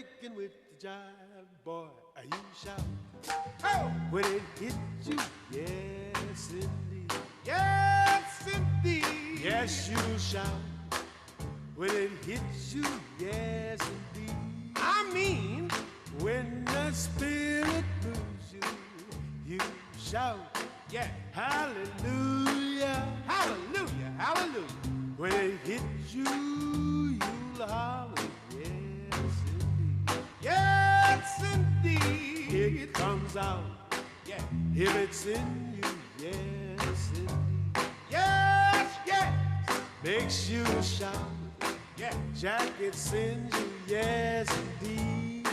breaking with the jive, boy, you shout. Oh! When it hits you, yes indeed. Yes indeed. Yes, you shout. When it hits you, yes indeed. I mean, when the spirit moves you, you shout. Yeah. Hallelujah. Hallelujah. Hallelujah. When it hits you, you'll holler. Yes, indeed. It comes out. Yeah. If it's in you, yes, indeed. Yes, yes. Makes you shout. Yeah. Jacket sends you, yes, indeed.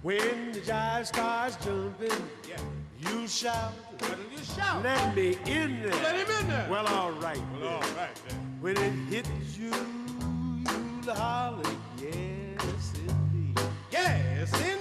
When the jive starts jumping, yeah, you shout. What do you shout? Let me in there. Let him in there. Well, all right. Well, all right then. When it hits you, you'll holler, yes, indeed. Yes, indeed.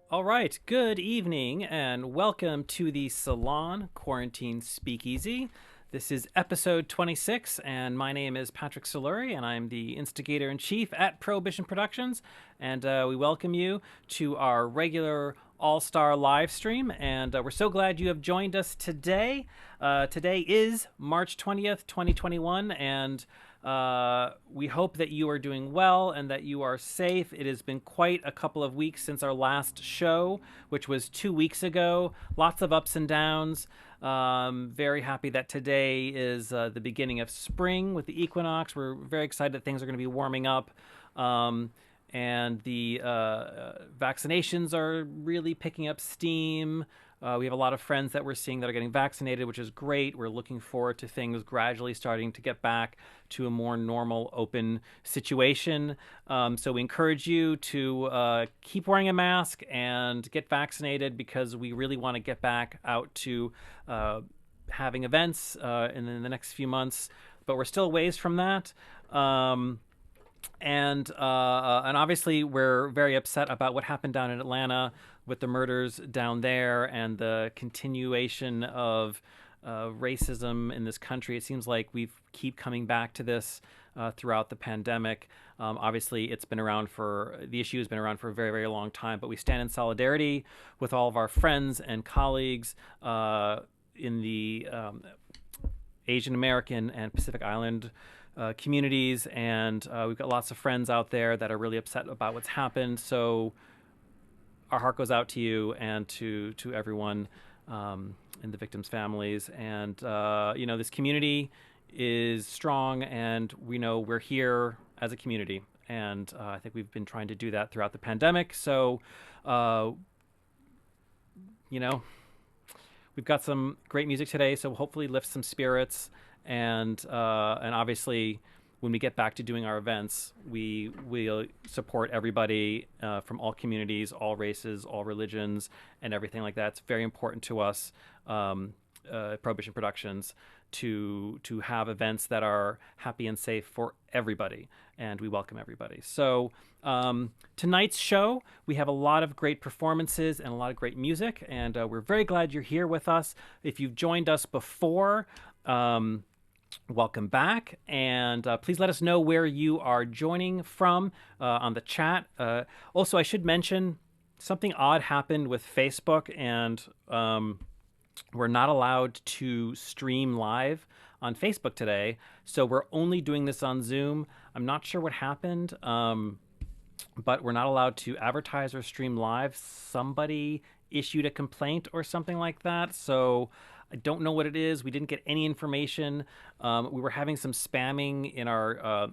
All right, good evening and welcome to the Salon Quarantine Speakeasy. This is episode 26 and my name is Patrick Soluri and I'm the instigator-in-chief at Prohibition Productions, and we welcome you to our regular all-star live stream, and we're so glad you have joined us today. Today is March 20th, 2021, and we hope that you are doing well and that you are safe. It has been quite a couple of weeks since our last show, which was 2 weeks ago. Lots of ups and downs. Very happy that today is the beginning of spring with the equinox. We're very excited that things are going to be warming up. And the vaccinations are really picking up steam. We have a lot of friends that we're seeing that are getting vaccinated, which is great. We're looking forward to things gradually starting to get back to a more normal, open situation. So we encourage you to keep wearing a mask and get vaccinated because we really want to get back out to having events in the next few months. But we're still a ways from that. And obviously we're very upset about what happened down in Atlanta with the murders down there and the continuation of racism in this country. It seems like we keep coming back to this throughout the pandemic. Obviously, the issue has been around for a very, very long time, but we stand in solidarity with all of our friends and colleagues in the Asian American and Pacific Island communities, and we've got lots of friends out there that are really upset about what's happened. So our heart goes out to you and to everyone in the victims' families. And this community is strong, and we know we're here as a community. And I think we've been trying to do that throughout the pandemic. So we've got some great music today, so hopefully lift some spirits. And obviously, when we get back to doing our events, we will support everybody from all communities, all races, all religions, and everything like that. It's very important to us, Prohibition Productions, to have events that are happy and safe for everybody, and we welcome everybody. So tonight's show, we have a lot of great performances and a lot of great music, and we're very glad you're here with us. If you've joined us before, welcome back, and please let us know where you are joining from on the chat. Also, I should mention something odd happened with Facebook, and we're not allowed to stream live on Facebook today, so we're only doing this on Zoom. I'm not sure what happened, but we're not allowed to advertise or stream live. Somebody issued a complaint or something like that, so I don't know what it is. We didn't get any information. We were having some spamming in our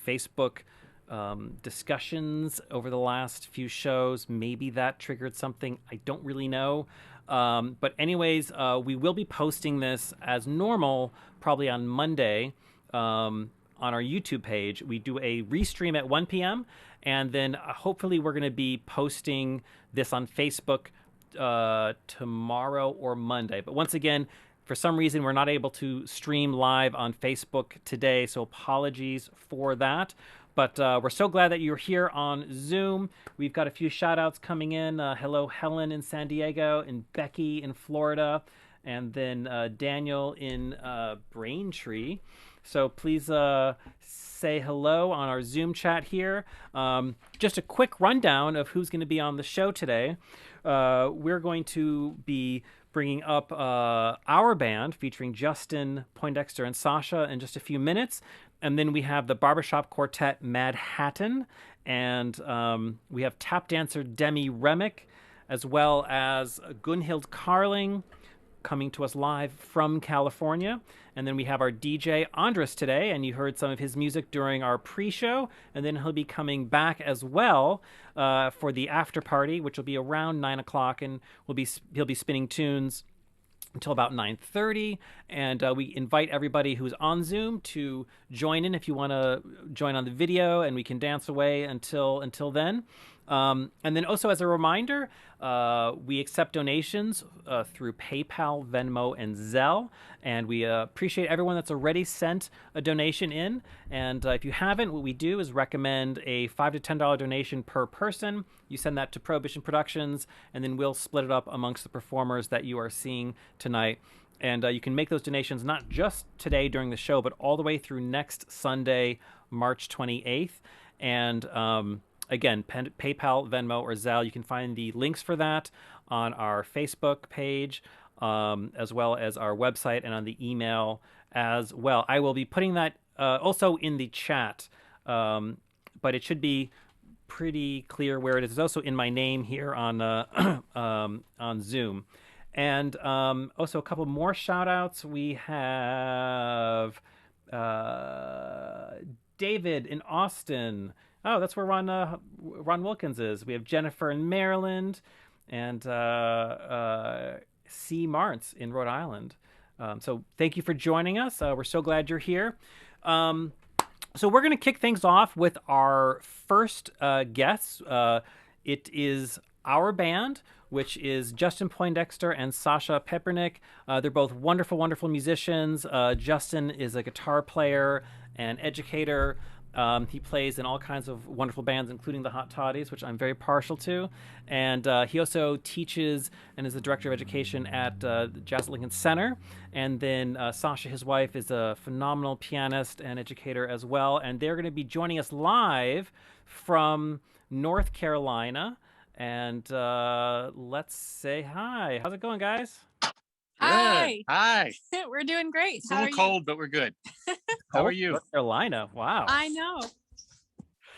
Facebook discussions over the last few shows. Maybe that triggered something. I don't really know. But anyways, we will be posting this as normal, probably on Monday. on our YouTube page. We do a restream at 1 p.m. and then hopefully we're going to be posting this on Facebook tomorrow or Monday. But once again, for some reason, we're not able to stream live on Facebook today, so apologies for that. But we're so glad that you're here on Zoom. We've got a few shout-outs coming in. Hello, Helen in San Diego, and Becky in Florida, and then Daniel in Braintree. So please say hello on our Zoom chat here. Just a quick rundown of who's going to be on the show today. We're going to be bringing up our band featuring Justin Poindexter and Sasha in just a few minutes. And then we have the barbershop quartet Madhattan, and we have tap dancer Demi Remick, as well as Gunhild Carling coming to us live from California. And then we have our DJ ANDRIUS today, and you heard some of his music during our pre-show. And then he'll be coming back as well for the after party, which will be around 9 o'clock, and he'll be spinning tunes until about 9:30, and we invite everybody who's on Zoom to join in if you want to join on the video, and we can dance away until then. And then also as a reminder, we accept donations through PayPal, Venmo, and Zelle, and we appreciate everyone that's already sent a donation in. And if you haven't, what we do is recommend a $5 to $10 donation per person. You send that to Prohibition Productions, and then we'll split it up amongst the performers that you are seeing tonight. And you can make those donations not just today during the show, but all the way through next Sunday, March 28th. And again, PayPal, Venmo, or Zelle. You can find the links for that on our Facebook page, as well as our website and on the email as well. I will be putting that also in the chat, but it should be pretty clear where it is. It's also in my name here on Zoom. And also a couple more shout-outs. We have David in Austin. Oh, that's where Ron Wilkins is. We have Jennifer in Maryland, and C. Martz in Rhode Island. So thank you for joining us. We're so glad you're here. So we're going to kick things off with our first guests. It is our band, which is Justin Poindexter and Sasha Papernik. They're both wonderful, wonderful musicians. Justin is a guitar player and educator. He plays in all kinds of wonderful bands, including the Hot Toddies, which I'm very partial to. And he also teaches and is the director of education at the Jazz at Lincoln Center. And then Sasha, his wife, is a phenomenal pianist and educator as well. And they're going to be joining us live from North Carolina. And let's say hi. How's it going, guys? Hi. Good. Hi. We're doing great. It's a little cold, but we're good. How are you? North Carolina. Wow. I know.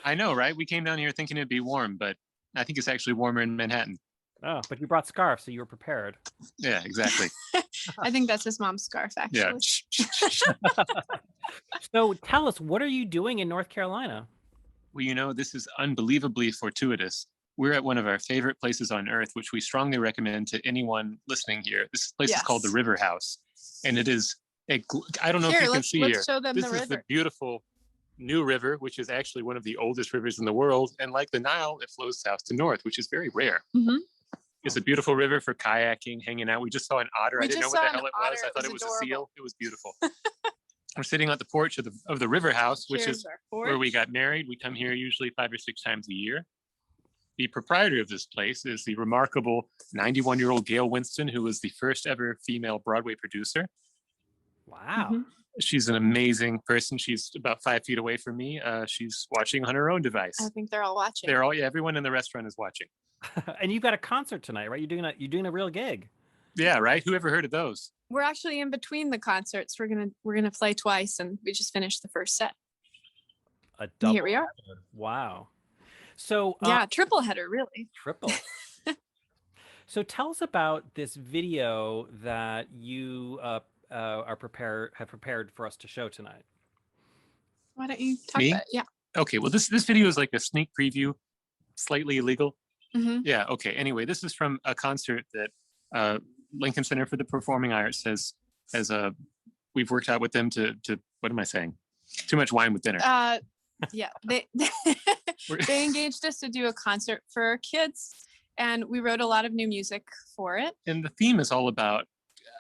I know, right? We came down here thinking it'd be warm, but I think it's actually warmer in Manhattan. Oh, but you brought scarf, so you were prepared. Yeah, exactly. I think that's his mom's scarf, actually. Yeah. So tell us, what are you doing in North Carolina? Well, you know, this is unbelievably fortuitous. We're at one of our favorite places on earth, which we strongly recommend to anyone listening here. This place is called the River House, and it is I don't know if you can see here. Show them This the is river. the beautiful New River, which is actually one of the oldest rivers in the world. And like the Nile, it flows south to north, which is very rare. Mm-hmm. It's a beautiful river for kayaking, hanging out. We just saw an otter. I didn't know what the hell it was. I thought it was a seal. It was beautiful. We're sitting at the porch of the River House, which is where we got married. We come here usually 5 or 6 times a year. The proprietor of this place is the remarkable 91-year-old Gail Winston, who was the first ever female Broadway producer. Wow. Mm-hmm. She's an amazing person. She's about 5 feet away from me. She's watching on her own device. I think they're all watching. Everyone in the restaurant is watching. And you've got a concert tonight, right? You're doing a real gig. Yeah, right. Who ever heard of those? We're actually in between the concerts. We're gonna play twice, and we just finished the first set. A double. Here we are. Header. Wow. So Yeah, triple header, really. triple. So tell us about this video that you have prepared for us to show tonight. Why don't you talk Me? about it? Yeah. Okay, well, this video is like a sneak preview, slightly illegal. Mm-hmm. Yeah, okay. Anyway, this is from a concert that Lincoln Center for the Performing Arts we've worked out with them to what am I saying? Too much wine with dinner. Yeah, they engaged us to do a concert for kids, and we wrote a lot of new music for it. And the theme is all about,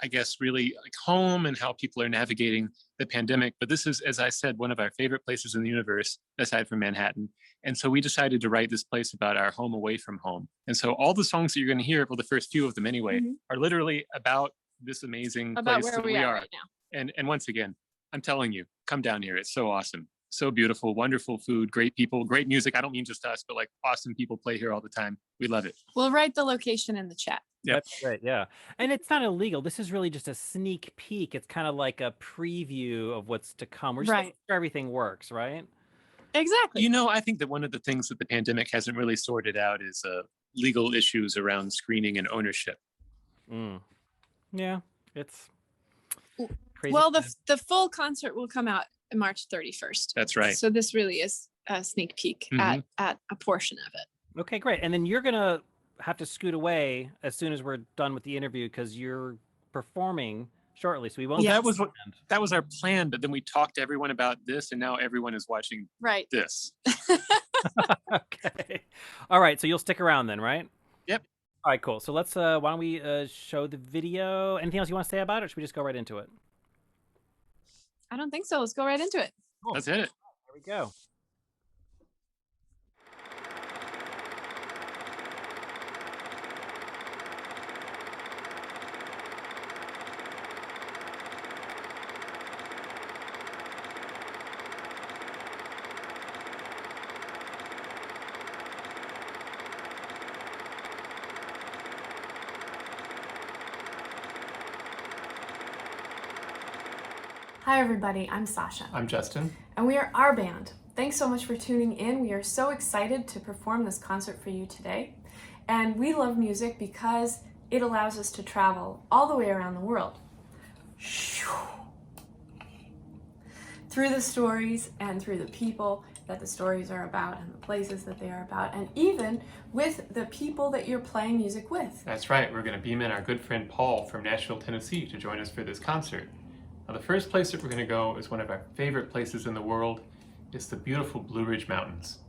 I guess, really like home and how people are navigating the pandemic. But this is, as I said, one of our favorite places in the universe, aside from Manhattan. And so we decided to write this place about our home away from home. And so all the songs that you're going to hear, well, the first few of them anyway, are literally about this amazing place where that we are right now. And once again, I'm telling you, come down here. It's so awesome. So beautiful, wonderful food, great people, great music. I don't mean just us, but like awesome people play here all the time. We love it. We'll write the location in the chat. Yep. That's right. Yeah. And it's not illegal. This is really just a sneak peek. It's kind of like a preview of what's to come. We're just making sure everything works, right? Exactly. You know, I think that one of the things that the pandemic hasn't really sorted out is legal issues around screening and ownership. Yeah, it's crazy. Well, the full concert will come out March 31st. That's right. So this really is a sneak peek at a portion of it. Okay, great. And then you're going to have to scoot away as soon as we're done with the interview because you're performing shortly. So we won't. That was our plan, but then we talked to everyone about this, and now everyone is watching this. Okay. All right. So you'll stick around then, right? Yep. All right, cool. So let's why don't we show the video? Anything else you want to say about it, or should we just go right into it? I don't think so. Let's go right into it. Cool. Let's hit it. Here we go. Hi everybody, I'm Sasha. I'm Justin. And we are our band. Thanks so much for tuning in. We are so excited to perform this concert for you today. And we love music because it allows us to travel all the way around the world. Through the stories and through the people that the stories are about and the places that they are about, and even with the people that you're playing music with. That's right, we're going to beam in our good friend Paul from Nashville, Tennessee to join us for this concert. Now, the first place that we're going to go is one of our favorite places in the world. It's the beautiful Blue Ridge Mountains.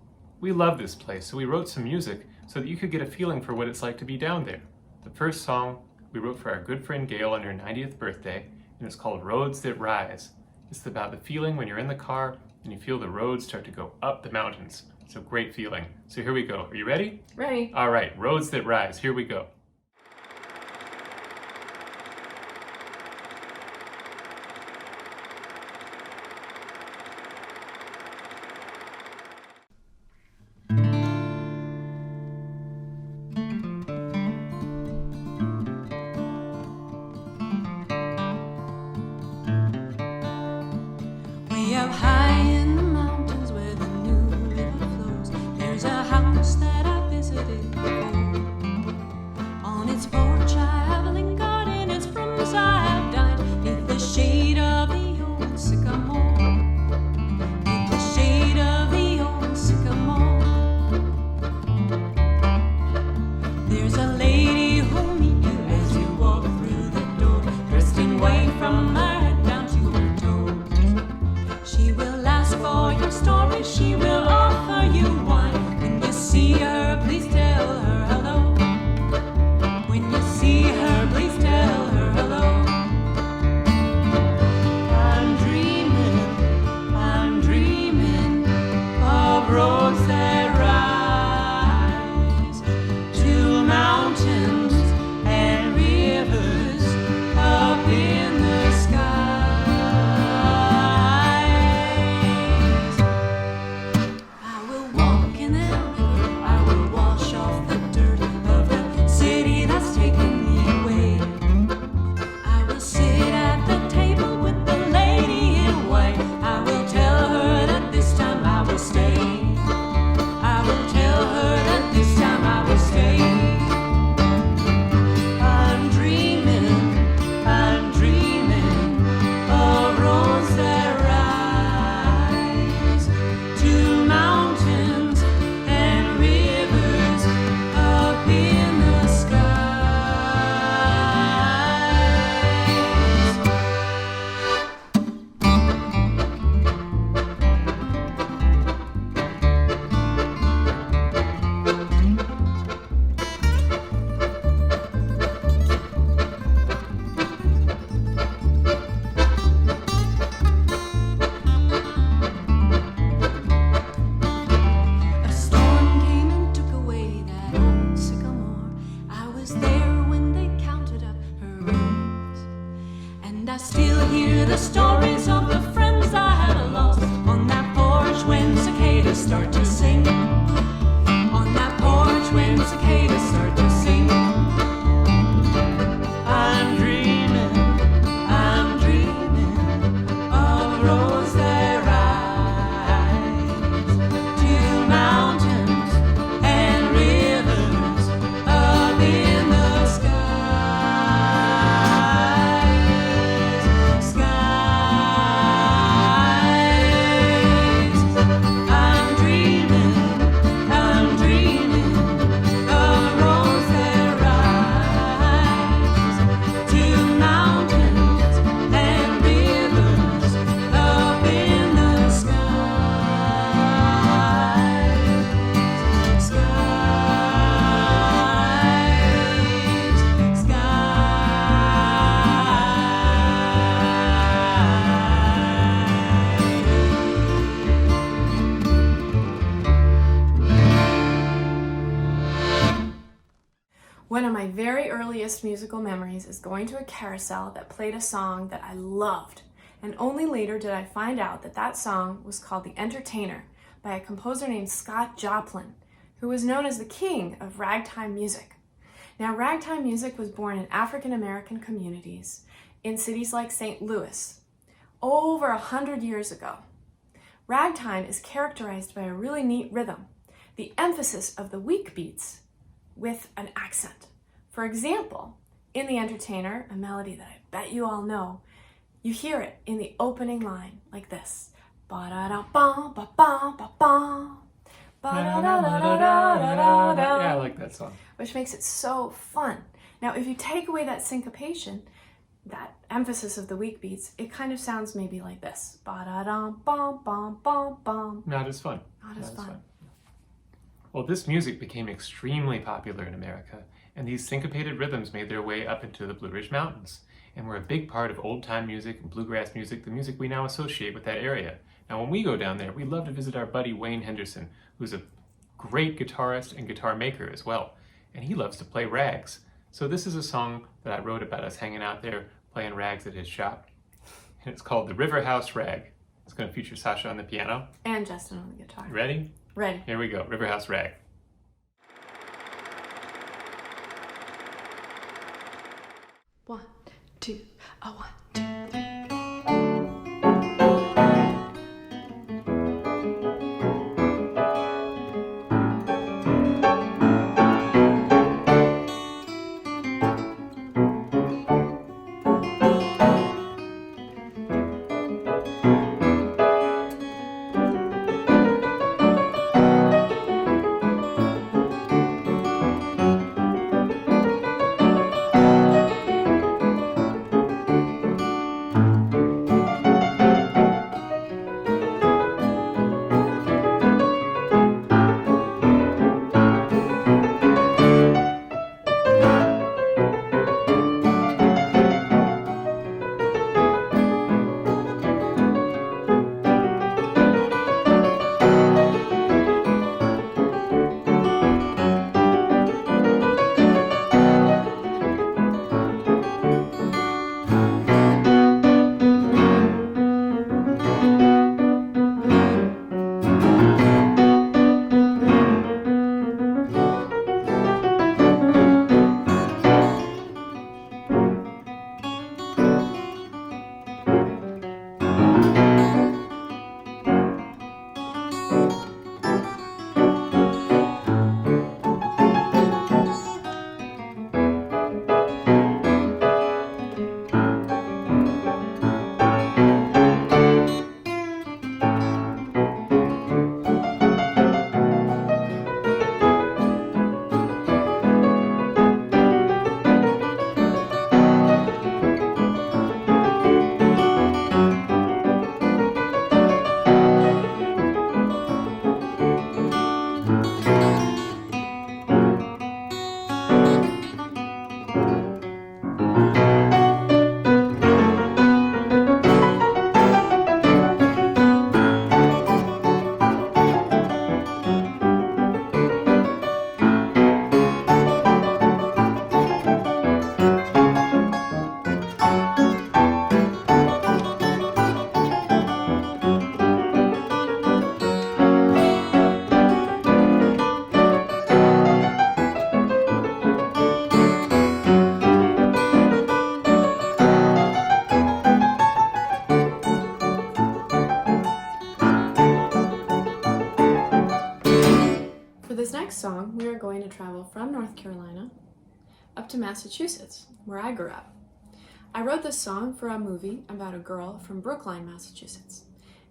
We love this place, so we wrote some music so that you could get a feeling for what it's like to be down there. The first song we wrote for our good friend Gail on her 90th birthday, and it's called Roads That Rise. It's about the feeling when you're in the car and you feel the roads start to go up the mountains. It's a great feeling. So here we go. Are you ready? Ready. All right, Roads That Rise. Here we go. She will offer you wine. When you see her, please tell her hear the stories of the friends I had lost on that porch when cicadas start to sing. On that porch when cicadas start to sing. I'm dreaming of roads that rise to mountains and rivers up in the skies. Skies. I'm dreaming of roads that rise to mountains and rivers up in the skies. Skies. One of my very earliest musical memories is going to a carousel that played a song that I loved, and only later did I find out that that song was called The Entertainer by a composer named Scott Joplin, who was known as the king of ragtime music. Now, ragtime music was born in African American communities in cities like St. Louis over 100 years ago. Ragtime is characterized by a really neat rhythm, the emphasis of the weak beats with an accent. For example, in The Entertainer, a melody that I bet you all know, you hear it in the opening line like this. Ba-da-da-bum, ba-bum, ba-bum. Ba-da-da-da-da-da-da-da. Yeah, I like that song. Which makes it so fun. Now, if you take away that syncopation, that emphasis of the weak beats, it kind of sounds maybe like this. Ba-da-dum-bum-bum-bum-bum. Not as fun. Not as fun. Well, this music became extremely popular in America, and these syncopated rhythms made their way up into the Blue Ridge Mountains, and were a big part of old-time music and bluegrass music, the music we now associate with that area. Now, when we go down there, we love to visit our buddy Wayne Henderson, who's a great guitarist and guitar maker as well, and he loves to play rags. So this is a song that I wrote about us hanging out there playing rags at his shop, and it's called The River House Rag. It's going to feature Sasha on the piano. And Justin on the guitar. Ready? Ready. Here we go, River House Rag. 1, 2, 1, 2, 3. song, we are going to travel from North Carolina up to Massachusetts, where I grew up. I wrote this song for a movie about a girl from Brookline, Massachusetts,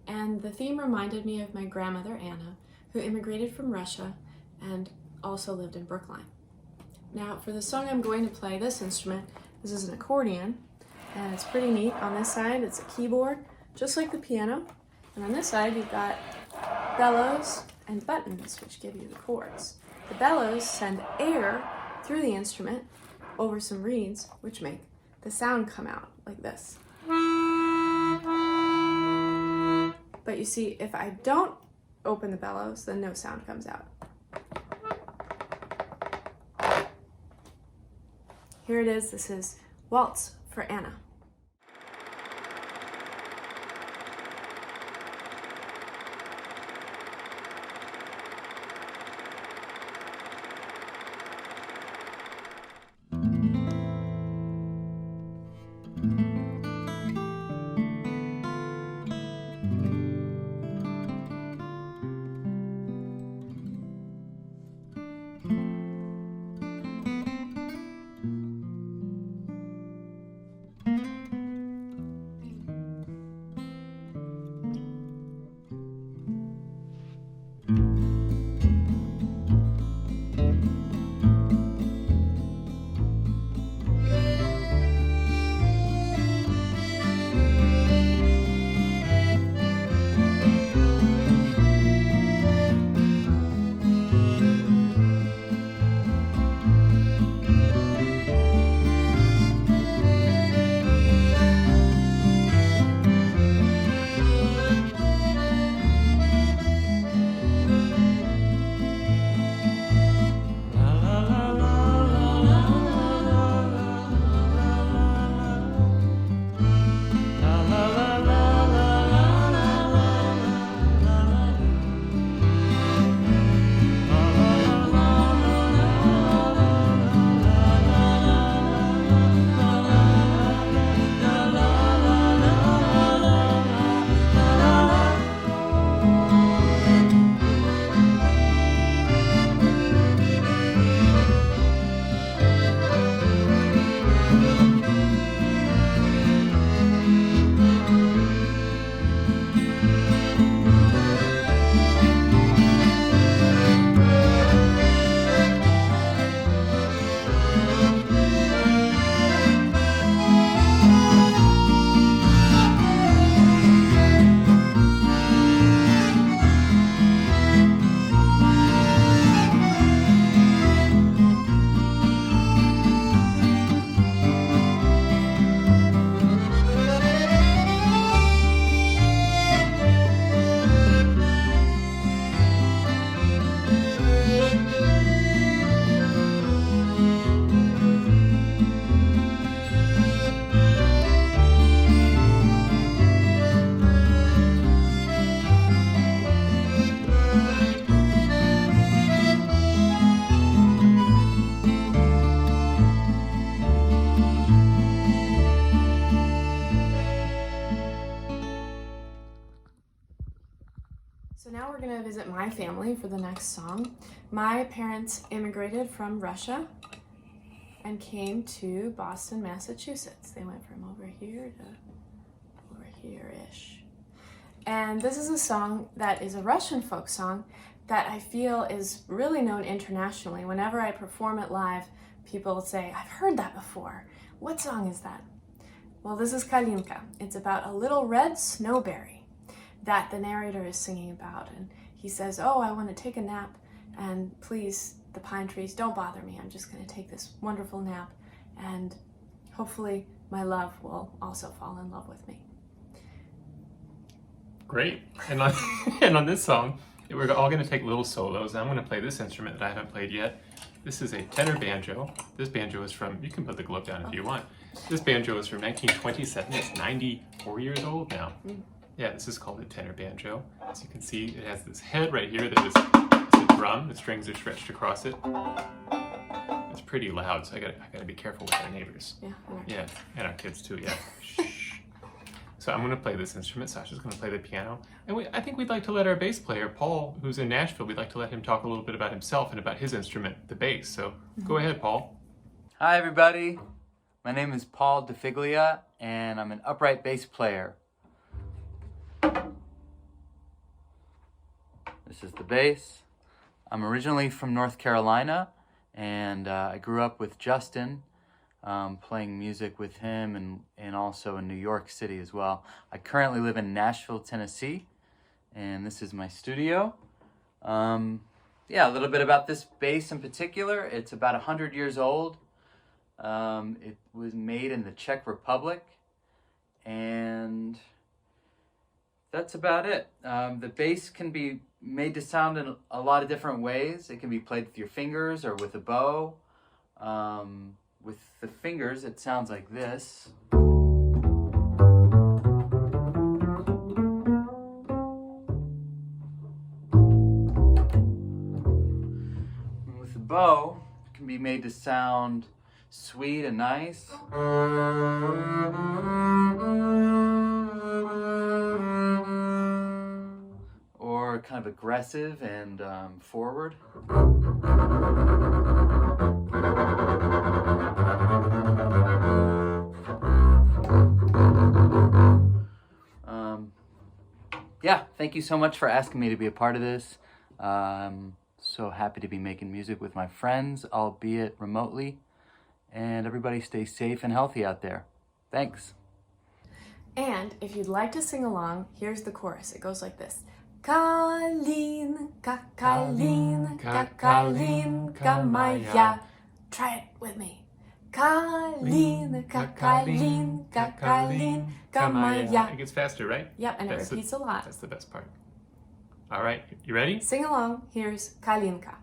and the theme reminded me of my grandmother, Anna, who immigrated from Russia and also lived in Brookline. Now, for the song I'm going to play, this instrument, this is an accordion, and it's pretty neat. On this side, it's a keyboard, just like the piano, and on this side, you've got bellows and buttons, which give you the chords. The bellows send air through the instrument over some reeds, which make the sound come out like this. But you see, if I don't open the bellows, then no sound comes out. Here it is. This is Waltz for Anna. So now we're going to visit my family for the next song. My parents immigrated from Russia and came to Boston, Massachusetts. They went from over here to over here-ish. And this is a song that is a Russian folk song that I feel is really known internationally. Whenever I perform it live, people say, "I've heard that before. What song is that?" Well, this is Kalinka. It's about a little red snowberry that the narrator is singing about. And he says, "Oh, I want to take a nap, and please, the pine trees, don't bother me. I'm just going to take this wonderful nap, and hopefully my love will also fall in love with me." Great. And on this song, we're all going to take little solos. I'm going to play this instrument that I haven't played yet. This is a tenor banjo. This banjo is from, you can put the glove down if you want. This banjo is from 1927. It's 94 years old now. Yeah, this is called a tenor banjo. As you can see, it has this head right here that is a drum. The strings are stretched across it. It's pretty loud, so I gotta be careful with our neighbors. Yeah, yeah, and our kids too. Yeah. Shh. So I'm going to play this instrument, Sasha's going to play the piano, and I think we'd like to let our bass player, Paul, who's in Nashville, we'd like to let him talk a little bit about himself and about his instrument, the bass. So go ahead, Paul. Hi everybody, my name is Paul DeFiglia, and I'm an upright bass player. This is the bass. I'm originally from North Carolina, and I grew up with Justin, playing music with him and also in New York City as well. I currently live in Nashville, Tennessee, and this is my studio. Yeah, a little bit about this bass in particular. It's about 100 years old. It was made in the Czech Republic, and that's about it. The bass can be made to sound in a lot of different ways. It can be played with your fingers or with a bow. With the fingers, it sounds like this. And with the bow, it can be made to sound sweet and nice. Or kind of aggressive and forward. Yeah, thank you so much for asking me to be a part of this. So happy to be making music with my friends, albeit remotely. And everybody stay safe and healthy out there. Thanks. And if you'd like to sing along, here's the chorus. It goes like this. Kalinka, Kalinka, Kalinka Maya. Try it with me. Kalinka, Kalinka, Kalinka Maya. It gets faster, right? Yep, and it repeats a lot. That's the best part. All right, you ready? Sing along. Here's Kalinka.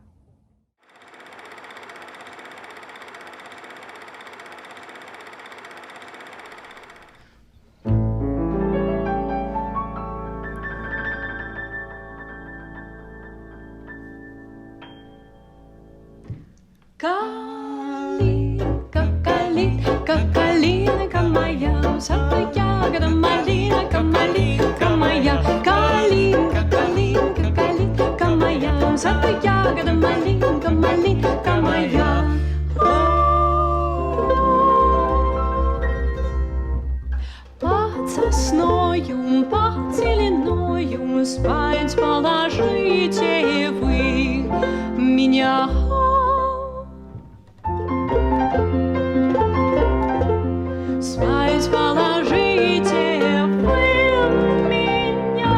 Kalinka, Kalinka, Kalinka Maya. Sato ягода малинка, малинка моя. Kalinka, Kalinka, Kalinka Maya. Sato ягода малинка, малинка моя. Под сосною, под зеленою спать положите вы меня. Спать положите вы меня.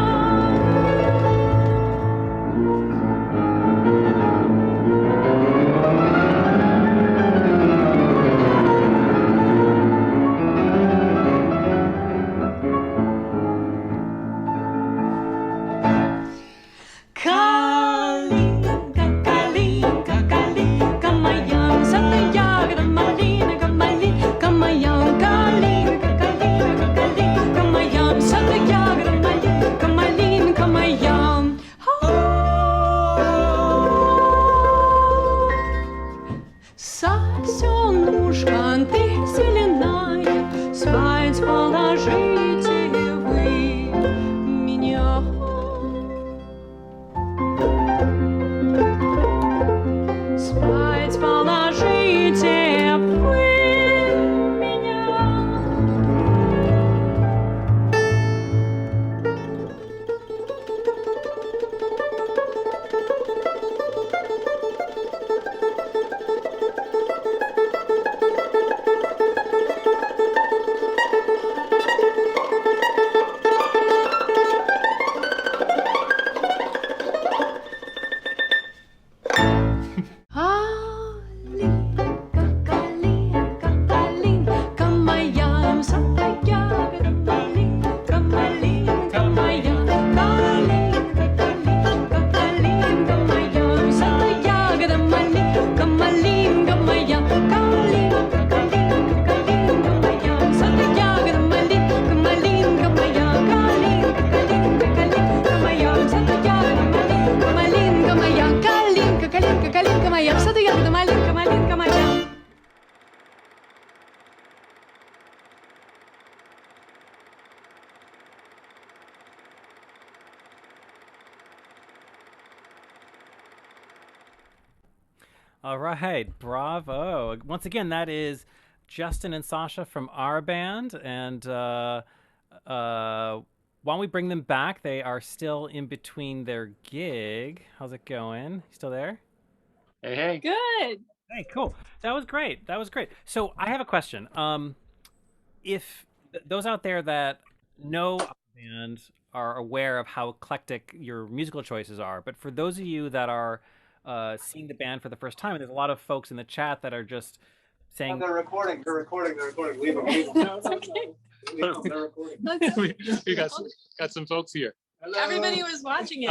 Kalinka, Kalinka, All right, bravo. Once again, that is Justin and Sasha from our band. And while we bring them back, they are still in between their gig. How's it going? Still there? Hey. Good. Hey, cool. That was great. So I have a question. If those out there that know our band are aware of how eclectic your musical choices are, but for those of you that are seeing the band for the first time, and there's a lot of folks in the chat that are just saying, Oh, they're recording. Leave them. No, it's okay. They're recording. we got some folks here. Hello. Everybody was watching it.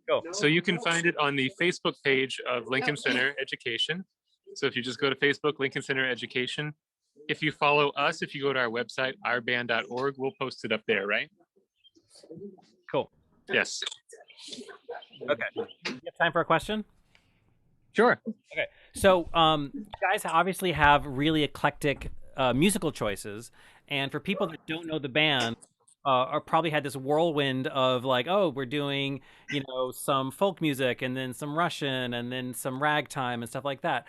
Go. So you can find it on the Facebook page of Lincoln Center Education. So if you just go to Facebook, Lincoln Center Education. If you follow us, if you go to our website, ourband.org, we'll post it up there, right? Cool. Yes. Okay. You have time for a question? Sure. Okay. So you guys obviously have really eclectic musical choices. And for people that don't know the band, or probably had this whirlwind of like, oh, we're doing, some folk music and then some Russian and then some ragtime and stuff like that.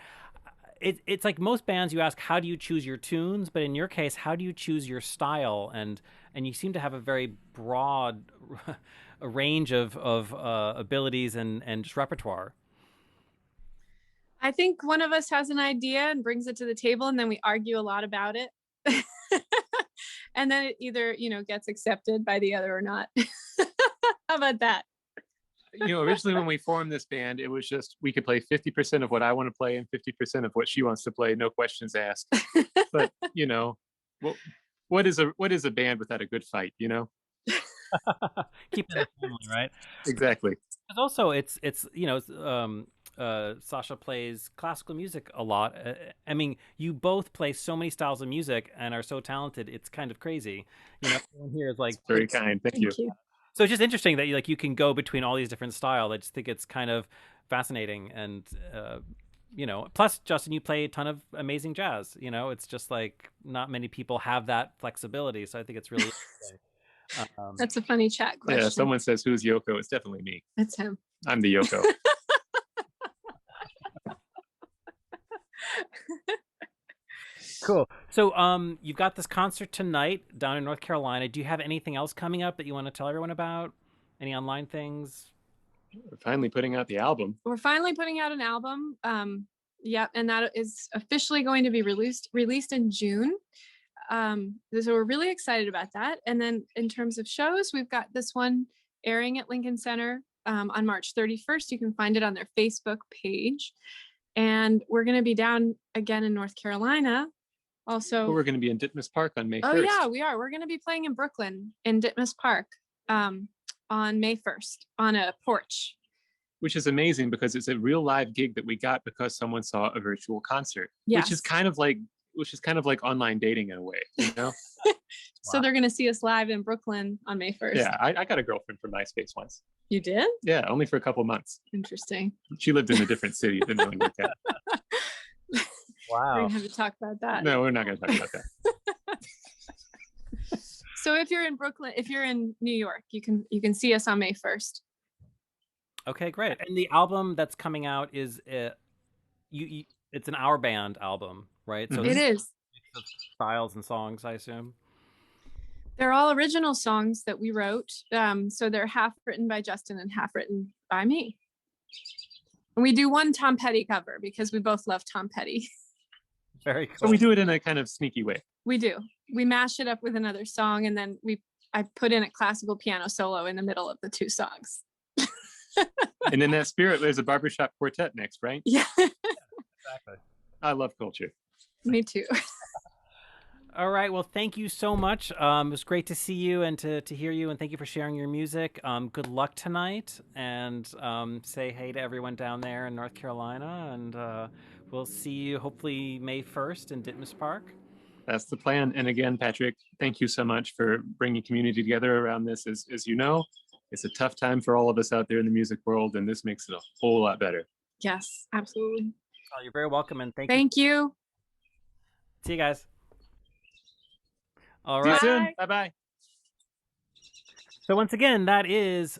It's like most bands, you ask, how do you choose your tunes? But in your case, how do you choose your style? And you seem to have a very broad a range of abilities and just repertoire. I think one of us has an idea and brings it to the table, and then we argue a lot about it. And then it either, gets accepted by the other or not. How about that? Originally when we formed this band, it was just we could play 50% of what I want to play and 50% of what she wants to play, no questions asked. But what is a band without a good fight? Keep it family, right? Exactly. But also, it's Sasha plays classical music a lot. I mean, you both play so many styles of music and are so talented. It's kind of crazy. Everyone here is like very kind. Thank you. So it's just interesting that you can go between all these different styles. I just think it's kind of fascinating, and plus Justin, you play a ton of amazing jazz. It's just like not many people have that flexibility. So I think it's really interesting. That's a funny chat question. Yeah, someone says, "Who's Yoko?" It's definitely me. It's him. I'm the Yoko. Cool. So you've got this concert tonight down in North Carolina. Do you have anything else coming up that you want to tell everyone about? Any online things? We're finally putting out the album. We're finally putting out an album. Yep, and that is officially going to be released in June. So we're really excited about that. And then in terms of shows, we've got this one airing at Lincoln Center on March 31st. You can find it on their Facebook page. And we're going to be down again in North Carolina. Also, we're going to be in Ditmas Park on May 1st. Oh yeah, we are. We're going to be playing in Brooklyn in Ditmas Park on May 1st on a porch. Which is amazing because it's a real live gig that we got because someone saw a virtual concert. Yes. Which is kind of like online dating in a way, So they're going to see us live in Brooklyn on May 1st. Yeah, I got a girlfriend from MySpace once. You did? Yeah, only for a couple months. Interesting. She lived in a different city. Didn't really work out. Wow. We're going to have to talk about that. No, we're not going to talk about that. So if you're in Brooklyn, if you're in New York, you can see us on May 1st. Okay, great. And the album that's coming out is it's an Our Band album, right? So it is. Styles and songs, I assume. They're all original songs that we wrote. So they're half written by Justin and half written by me. And we do one Tom Petty cover because we both love Tom Petty. Very cool. So we do it in a kind of sneaky way. We do. We mash it up with another song, and then I put in a classical piano solo in the middle of the two songs. And in that spirit, there's a barbershop quartet next, right? Yeah. Exactly. I love culture. Me too. All right. Well, thank you so much. It was great to see you and to hear you, and thank you for sharing your music. Good luck tonight, and say hey to everyone down there in North Carolina, and we'll see you hopefully May 1st in Ditmas Park. That's the plan. And again, Patrick, thank you so much for bringing community together around this. As you know, it's a tough time for all of us out there in the music world, and this makes it a whole lot better. Yes, absolutely. Oh, you're very welcome, and thank you. Thank you. See you guys. All See right. you soon. Bye-bye. So once again, that is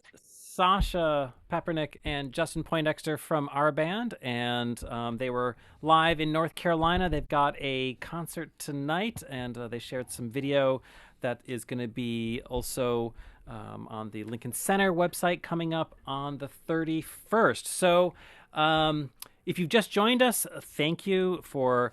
Sasha Papernik and Justin Poindexter from our band, and they were live in North Carolina. They've got a concert tonight, and they shared some video that is going to be also on the Lincoln Center website coming up on the 31st. So if you've just joined us, thank you for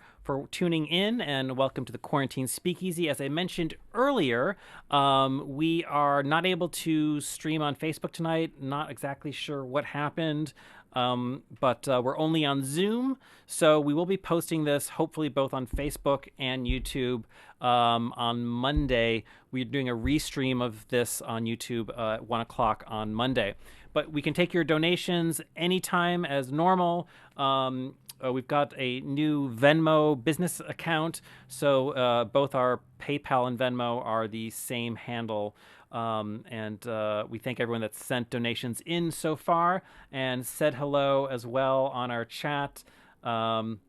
tuning in, and welcome to the Quarantine Speakeasy. As I mentioned earlier, we are not able to stream on Facebook tonight. Not exactly sure what happened, but we're only on Zoom. So we will be posting this hopefully both on Facebook and YouTube on Monday. We're doing a restream of this on YouTube at 1 o'clock on Monday. But we can take your donations anytime as normal. We've got a new Venmo business account, so both our PayPal and Venmo are the same handle. And we thank everyone that's sent donations in so far and said hello as well on our chat. And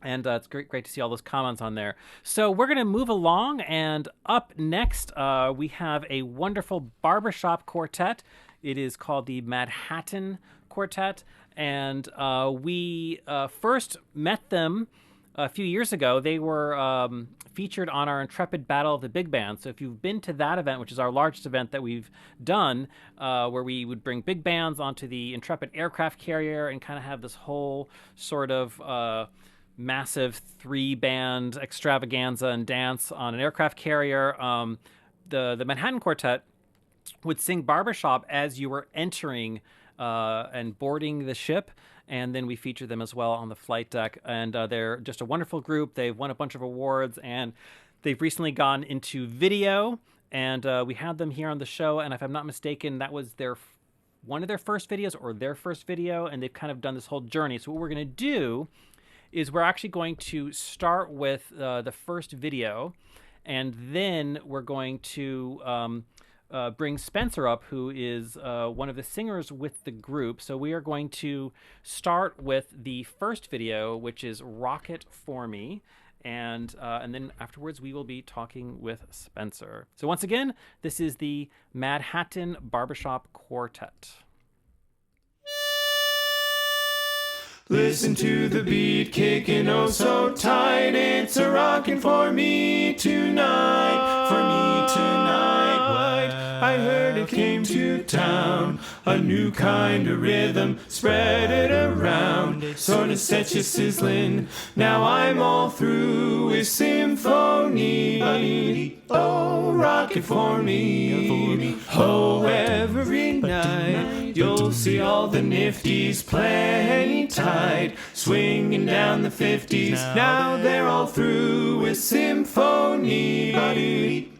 it's great to see all those comments on there. So we're going to move along, and up next we have a wonderful barbershop quartet. It is called the Madhattan Quartet, and we first met them a few years ago. They were featured on our Intrepid Battle of the Big Band. So if you've been to that event, which is our largest event that we've done, where we would bring big bands onto the Intrepid aircraft carrier and kind of have this whole sort of massive 3-band extravaganza and dance on an aircraft carrier, the Madhattan Quartet would sing barbershop as you were entering and boarding the ship, and then we feature them as well on the flight deck. And they're just a wonderful group. They've won a bunch of awards, and they've recently gone into video, and we had them here on the show, and if I'm not mistaken, that was one of their first videos or their first video, and they've kind of done this whole journey. So what we're going to do is we're actually going to start with the first video, and then we're going to bring Spencer up, who is one of the singers with the group. So we are going to start with the first video, which is Rocket for Me, and then afterwards we will be talking with Spencer. So once again, this is the Madhattan Barbershop Quartet. Listen to the beat kicking oh so tight. It's a rockin' for me tonight. For me tonight. White, I heard it came to town. A new kind of rhythm, spread it around. Sort of set you sizzling. Now I'm all through with symphony. Oh, rock it for me. Oh, every night you'll see all the nifties plenty tight, swinging down the 50s. Now they're all through with symphony.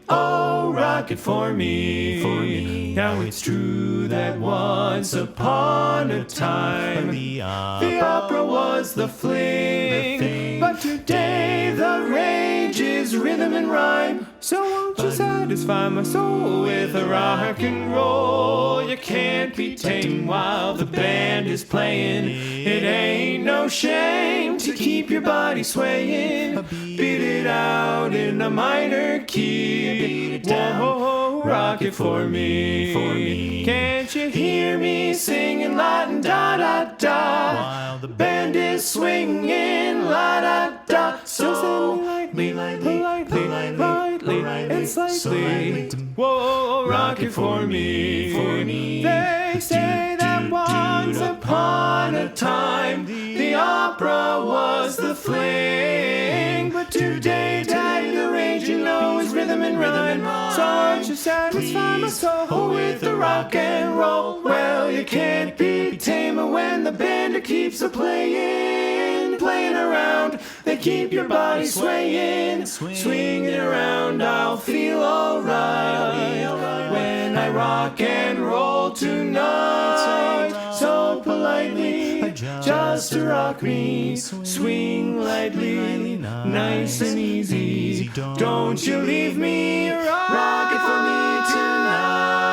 Oh, rock it for me. Now it's true that once upon a time the opera was the fling, but today the rage is rhythm and rhyme. So won't you satisfy my soul with a rock and roll? You can't be tamed while the band is playing. It ain't no shame to keep your body swaying. Beat it out in a minor key. Beat it down. Whoa, rock it for me. Can't you hear me singing Latin da da da? While the band is swinging la da da. So lightly, and slightly. Whoa, rock it for me. They say that once upon a time the opera was the fling, but today the rage you know is rhythm and rhyme. So won't you satisfy my soul with the rock and roll? Well, you can't be tamer when the band keeps playing around. They keep your body swaying, swinging around. I'll feel alright when I rock and roll tonight. So politely, just to rock me, swing lightly, nice and easy. Don't you leave me, rock it for me tonight.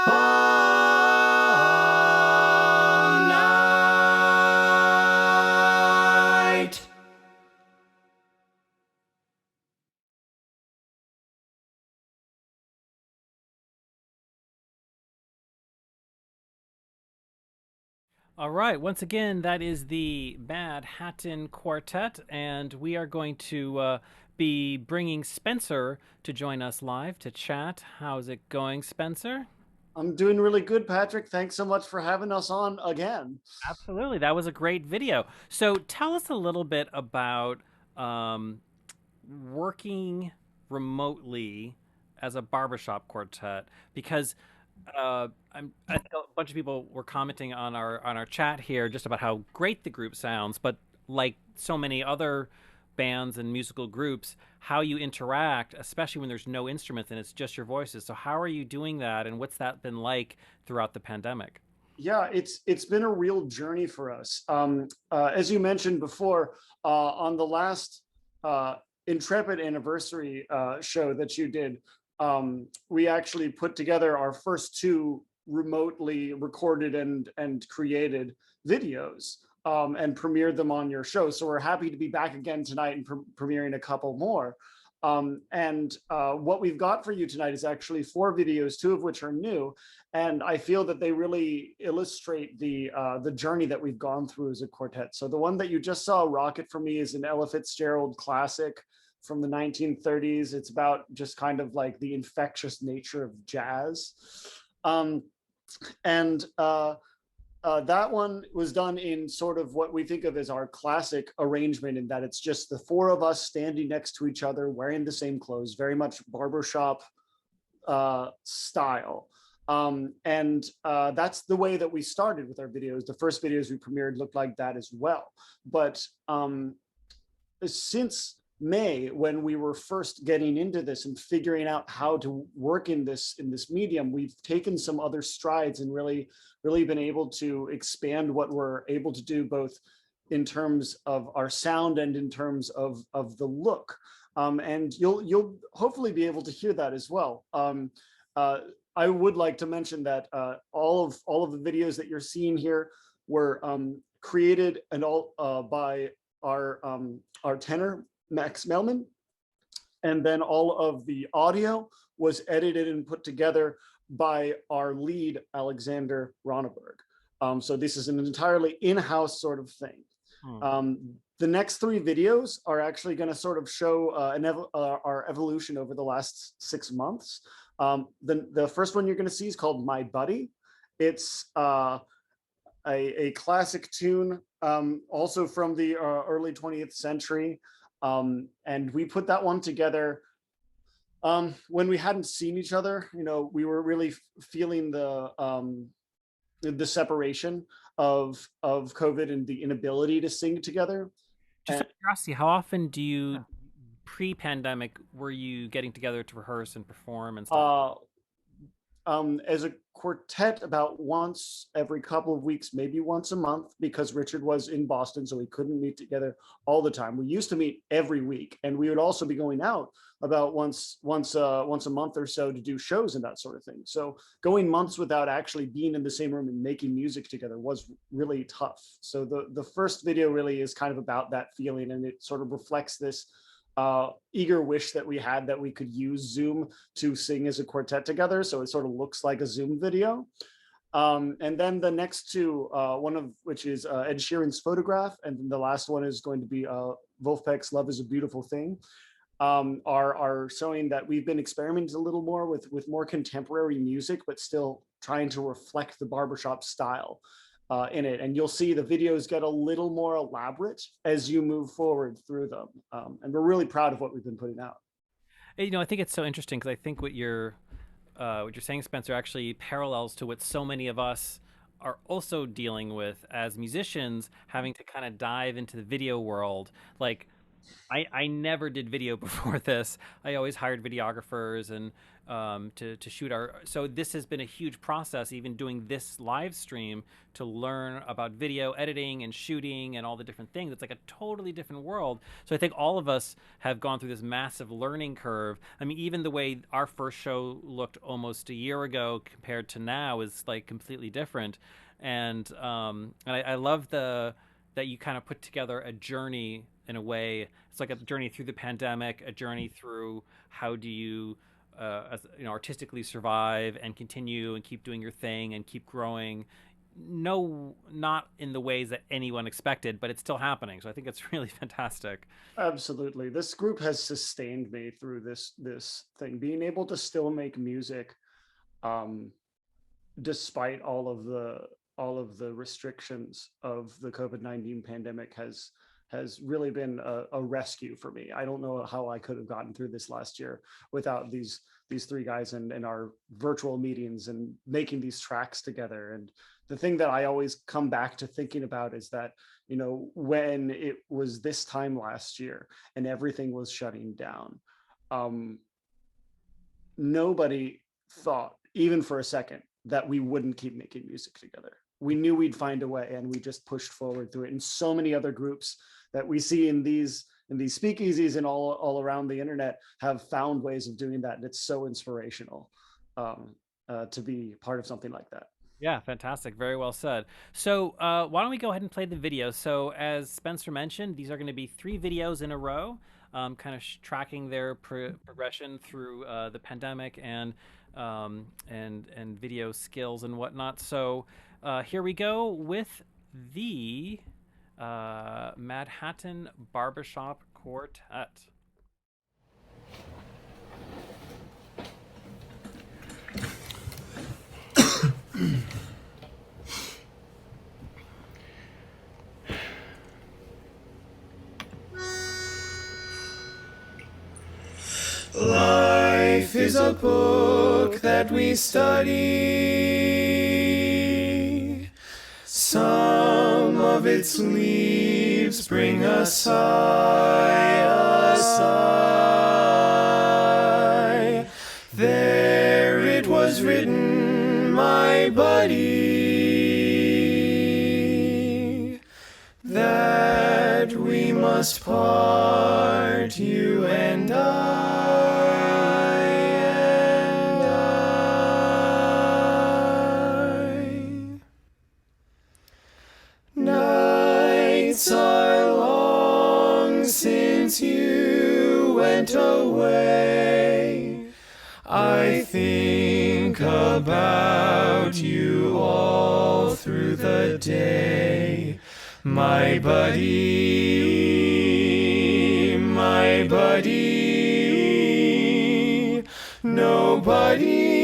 All night. All right. Once again, that is the Madhattan Quartet, and we are going to be bringing Spencer to join us live to chat. How's it going, Spencer? I'm doing really good, Patrick. Thanks so much for having us on again. Absolutely. That was a great video. So tell us a little bit about working remotely as a barbershop quartet, because I think a bunch of people were commenting on our chat here just about how great the group sounds, but like so many other bands and musical groups, how you interact, especially when there's no instruments and it's just your voices. So how are you doing that, and what's that been like throughout the pandemic? Yeah, it's been a real journey for us. As you mentioned before, on the last Intrepid anniversary show that you did, we actually put together our first two remotely recorded and created videos and premiered them on your show. So we're happy to be back again tonight and premiering a couple more. What we've got for you tonight is actually 4 videos, 2 of which are new. And I feel that they really illustrate the journey that we've gone through as a quartet. So the one that you just saw, Rocket for Me, is an Ella Fitzgerald classic from the 1930s. It's about just kind of like the infectious nature of jazz. That one was done in sort of what we think of as our classic arrangement, in that it's just the 4 of us standing next to each other, wearing the same clothes, very much barbershop style. That's the way that we started with our videos. The first videos we premiered looked like that as well. But since May, when we were first getting into this and figuring out how to work in this medium, we've taken some other strides and really been able to expand what we're able to do, both in terms of our sound and in terms of the look. And you'll hopefully be able to hear that as well. I would like to mention that all of the videos that you're seeing here were created and all by our tenor, Max Melman, and then all of the audio was edited and put together by our lead, Alexander Ronneberg. So this is an entirely in-house sort of thing. The next 3 videos are actually going to sort of show our evolution over the last 6 months. The first one you're going to see is called My Buddy. It's a classic tune, also from the early 20th century. And we put that one together when we hadn't seen each other. You know, we were really feeling the separation of COVID and the inability to sing together. Just out of curiosity, how often do you, pre-pandemic, were you getting together to rehearse and perform and stuff? As a quartet, about once every couple of weeks, maybe once a month, because Richard was in Boston, so we couldn't meet together all the time. We used to meet every week, and we would also be going out about once a month or so to do shows and that sort of thing. So going months without actually being in the same room and making music together was really tough. So the first video really is kind of about that feeling, and it sort of reflects this eager wish that we had that we could use Zoom to sing as a quartet together. So it sort of looks like a Zoom video. And then the next 2, one of which is Ed Sheeran's Photograph, and then the last one is going to be Wolfpack's Love is a Beautiful Thing, are showing that we've been experimenting a little more with more contemporary music, but still trying to reflect the barbershop style in it. And you'll see the videos get a little more elaborate as you move forward through them. And we're really proud of what we've been putting out. You know, I think it's so interesting, because I think what you're saying, Spencer, actually parallels to what so many of us are also dealing with as musicians, having to kind of dive into the video world. Like, I never did video before this. I always hired videographers and to shoot our. So this has been a huge process, even doing this live stream, to learn about video editing and shooting and all the different things. It's like a totally different world. So I think all of us have gone through this massive learning curve. I mean, even the way our first show looked almost a year ago compared to now is like completely different. And I love that you kind of put together a journey in a way. It's like a journey through the pandemic, a journey through how do you, artistically survive and continue and keep doing your thing and keep growing no, not in the ways that anyone expected, but it's still happening. So I think it's really fantastic. Absolutely. This group has sustained me through this thing. Being able to still make music despite all of the restrictions of the COVID-19 pandemic has really been a rescue for me. I don't know how I could have gotten through this last year without these three guys and our virtual meetings and making these tracks together. And the thing that I always come back to thinking about is that, you know, when it was this time last year and everything was shutting down, nobody thought, even for a second, that we wouldn't keep making music together. We knew we'd find a way, and we just pushed forward through it. And so many other groups that we see in these speakeasies and all around the internet have found ways of doing that. And it's so inspirational to be part of something like that. Yeah, fantastic. Very well said. So why don't we go ahead and play the video? So as Spencer mentioned, these are going to be 3 videos in a row, kind of tracking their progression through the pandemic and video skills and whatnot. So here we go with the Madhattan Barbershop Quartet. Life is a book that we study. Some of its leaves bring a sigh. There it was written, my buddy, that we must part, you and I. Nights are long since you went away. I think about you all through the day. My buddy, my buddy, nobody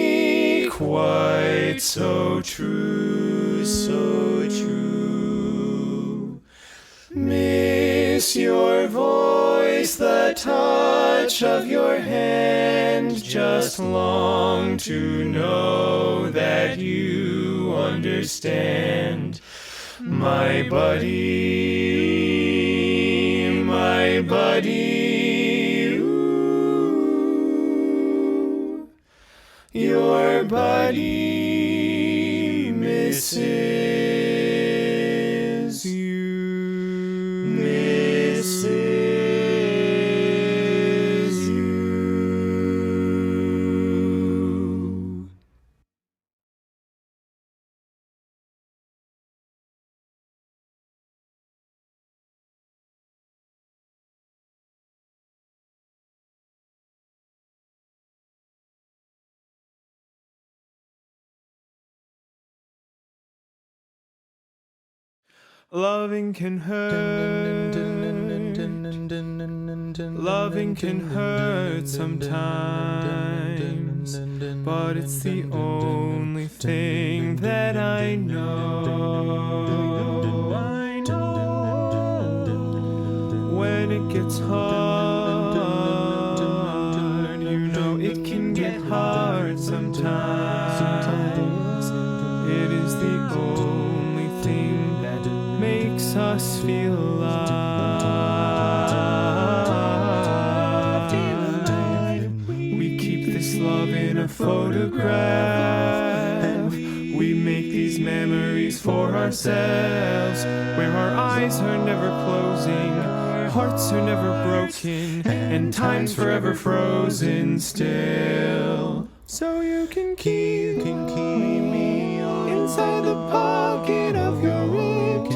quite so true, so true. Miss your voice, the touch of your hand, just long to know that you understand. My buddy, my buddy, ooh, your buddy misses you, misses you. Loving can hurt. Loving can hurt sometimes, but it's the only thing that I know. I know when it gets hard, you know it can get hard sometimes. It is the only thing that makes us feel alive. We keep this love in a photograph. We make these memories for ourselves, where our eyes are never closing, hearts are never broken, and time's forever frozen still. So you can keep me inside the pocket of your ripped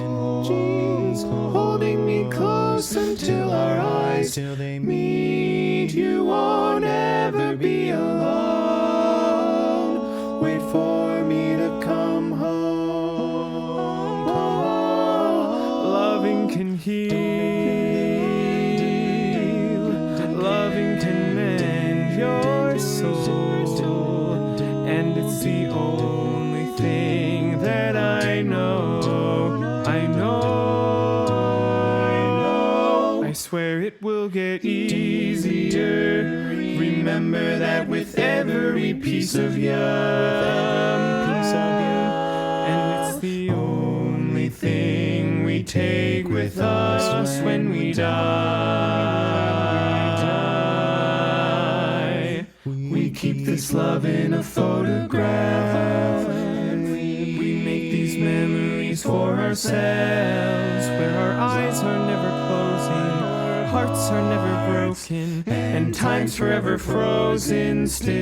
jeans, holding me close until our eyes meet. You won't ever be alone. Wait for me to come home. easier. Remember that with every piece of you, and it's the only thing we take with us when we die. We keep this love in a photograph, and we make these memories for ourselves, where our eyes are never closing, hearts are never broken, and time's forever frozen still.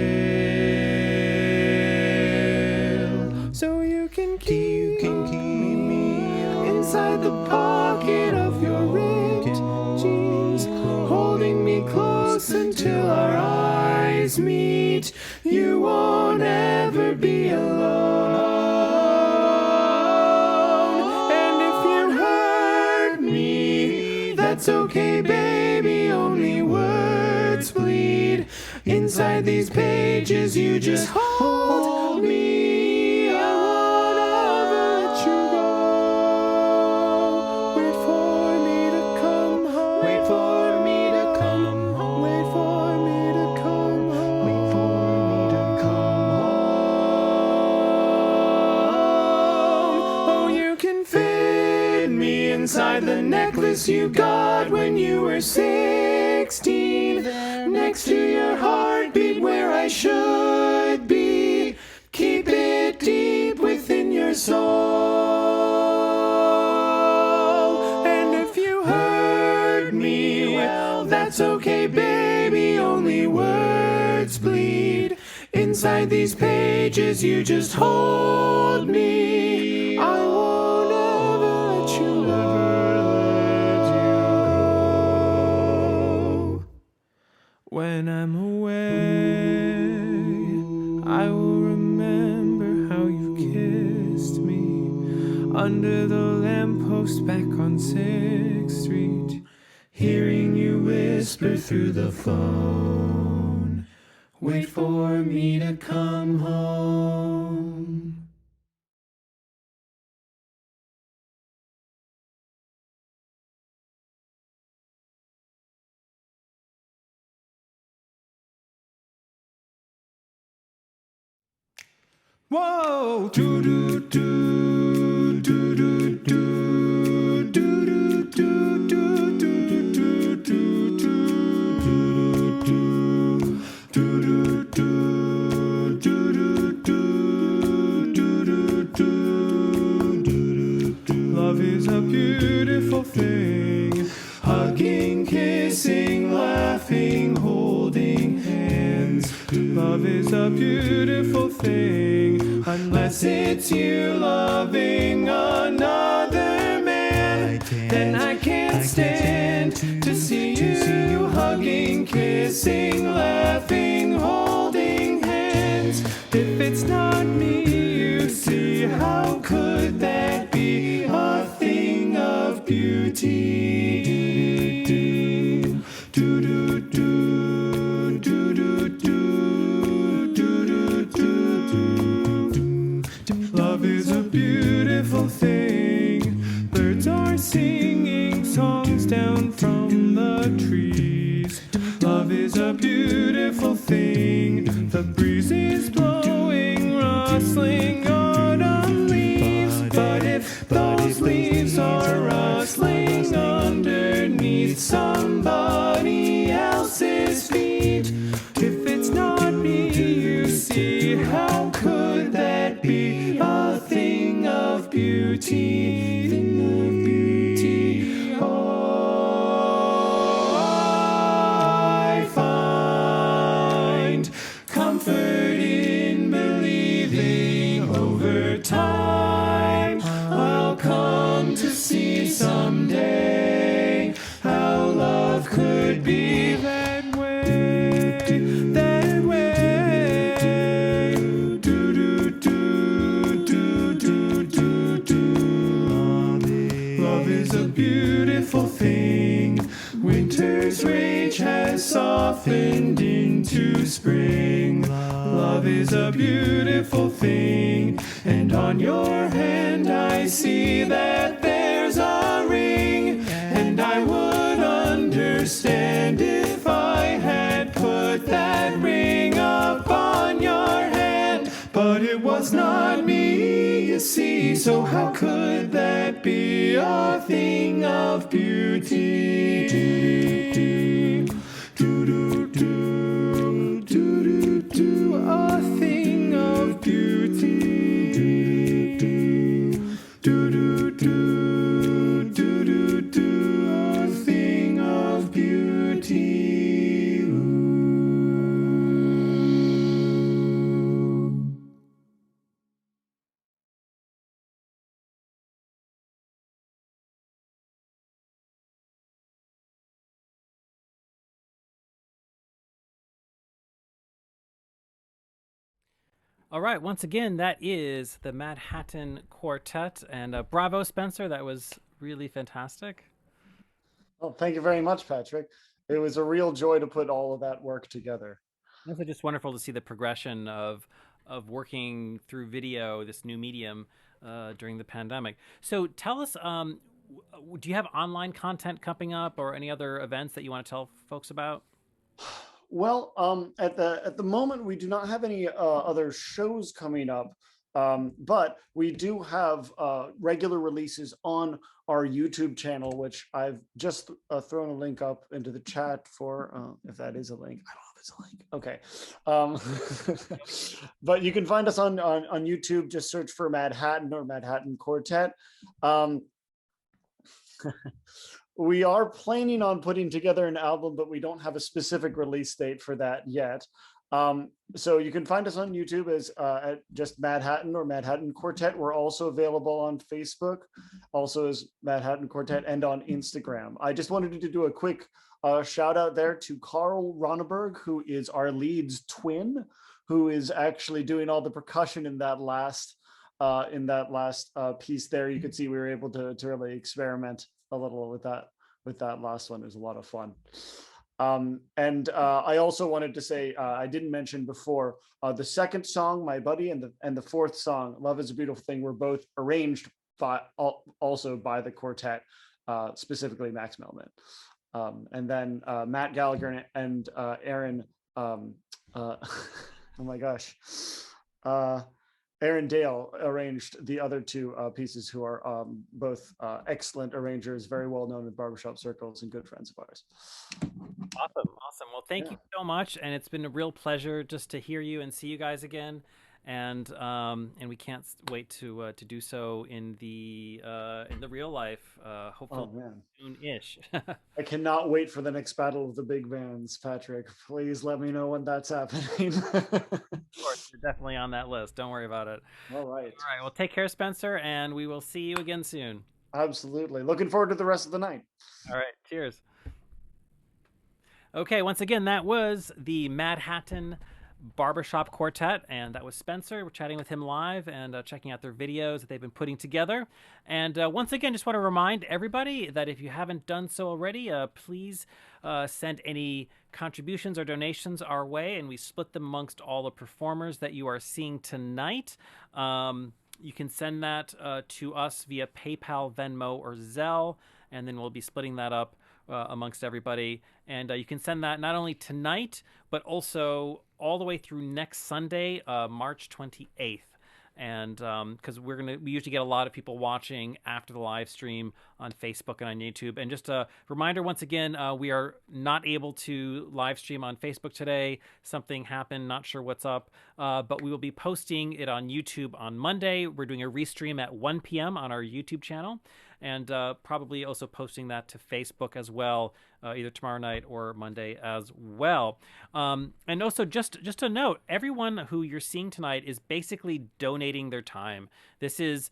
So you can keep me inside the pocket of your ripped jeans, holding me close until our eyes meet. You won't ever be alone. And if you hurt me, that's okay, baby, only words bleed. Inside these pages, you just hold me. I won't ever let you go. Wait for me to come home. Wait for me to come home. Wait for me to come home. Wait for me to come home. Oh, you can fit me inside the necklace you got when you were 16. Next to your heartbeat where I should be. Keep it deep within your soul. And if you hurt me, well, that's okay, baby, only words bleed. Inside these pages, you just hold me. I won't ever let you go. When I'm away, I will remember how you kissed me under the lamppost back on 6th Street, hearing you whisper through the phone, wait for me to come home. Whoa, do do do do do do do do do do do do. Love is a beautiful thing, hugging, kissing, laughing, holding hands. Love is a beautiful thing, unless it's you loving another man. Then I can't stand to see you hugging, kissing, laughing, holding hands. If it's not me you see, how could that be a thing of beauty? Do do do do do do. Love is a beautiful thing. Birds are singing songs down from the trees. Love is a beautiful thing. The breeze is blowing, rustling autumn leaves. But if those leaves are rustling underneath somebody else's feet, if it's not me you see, how could that be a thing of beauty? Thing of beauty. Oh, I find comfort in believing over time I'll come to see someday how love could be that way, that way. Love is a beautiful thing. Winter's rage has softened into spring. Love is a beautiful thing. And on your hand I see that there's a ring. And I would understand it was not me, you see, so how could that be a thing of beauty? Do-do-do, do-do-do, a thing of beauty. Do-do-do, do-do-do, a thing of beauty. All right, once again, that is the Madhattan Quartet, and bravo, Spencer. That was really fantastic. Well, thank you very much, Patrick. It was a real joy to put all of that work together. Also, just wonderful to see the progression of working through video, this new medium, during the pandemic. So, tell us, do you have online content coming up, or any other events that you want to tell folks about? Well, at the moment, we do not have any other shows coming up, but we do have regular releases on our YouTube channel, which I've just thrown a link up into the chat for, if that is a link. I don't know if it's a link. Okay. But you can find us on YouTube. Just search for Madhattan or Madhattan Quartet. We are planning on putting together an album, but we don't have a specific release date for that yet. So you can find us on YouTube as at just Madhattan or Madhattan Quartet. We're also available on Facebook, also as Madhattan Quartet, and on Instagram. I just wanted to do a quick shout out there to Carl Ronneberg, who is our lead's twin, who is actually doing all the percussion in that last piece there. You could see we were able to really experiment a little with that last one. It was a lot of fun. And I also wanted to say, I didn't mention before, the second song, My Buddy, and the fourth song, Love is a Beautiful Thing, were both arranged also by the quartet, specifically Max Melman. And then Matt Gallagher and Aaron, oh my gosh, Aaron Dale arranged the other two pieces, who are both excellent arrangers, very well known in barbershop circles and good friends of ours. Awesome. Well, thank you so much, and it's been a real pleasure just to hear you and see you guys again, and we can't wait to do so in the real life, hopefully soon-ish. I cannot wait for the next battle of the big bands, Patrick. Please let me know when that's happening. Of course, you're definitely on that list. Don't worry about it. All right. Well, take care, Spencer, and we will see you again soon. Absolutely. Looking forward to the rest of the night. All right. Cheers. Okay, once again, that was the Madhattan Barbershop Quartet, and that was Spencer. We're chatting with him live and checking out their videos that they've been putting together. And once again, just want to remind everybody that if you haven't done so already, please send any contributions or donations our way, and we split them amongst all the performers that you are seeing tonight. You can send that to us via PayPal, Venmo, or Zelle, and then we'll be splitting that up amongst everybody. And you can send that not only tonight, but also all the way through next Sunday, March 28th. And because we usually get a lot of people watching after the live stream on Facebook and on YouTube. And just a reminder, once again, we are not able to live stream on Facebook today. Something happened, not sure what's up, but we will be posting it on YouTube on Monday. We're doing a restream at 1 p.m. on our YouTube channel, and probably also posting that to Facebook as well, either tomorrow night or Monday as well. And also, just a note, everyone who you're seeing tonight is basically donating their time. This is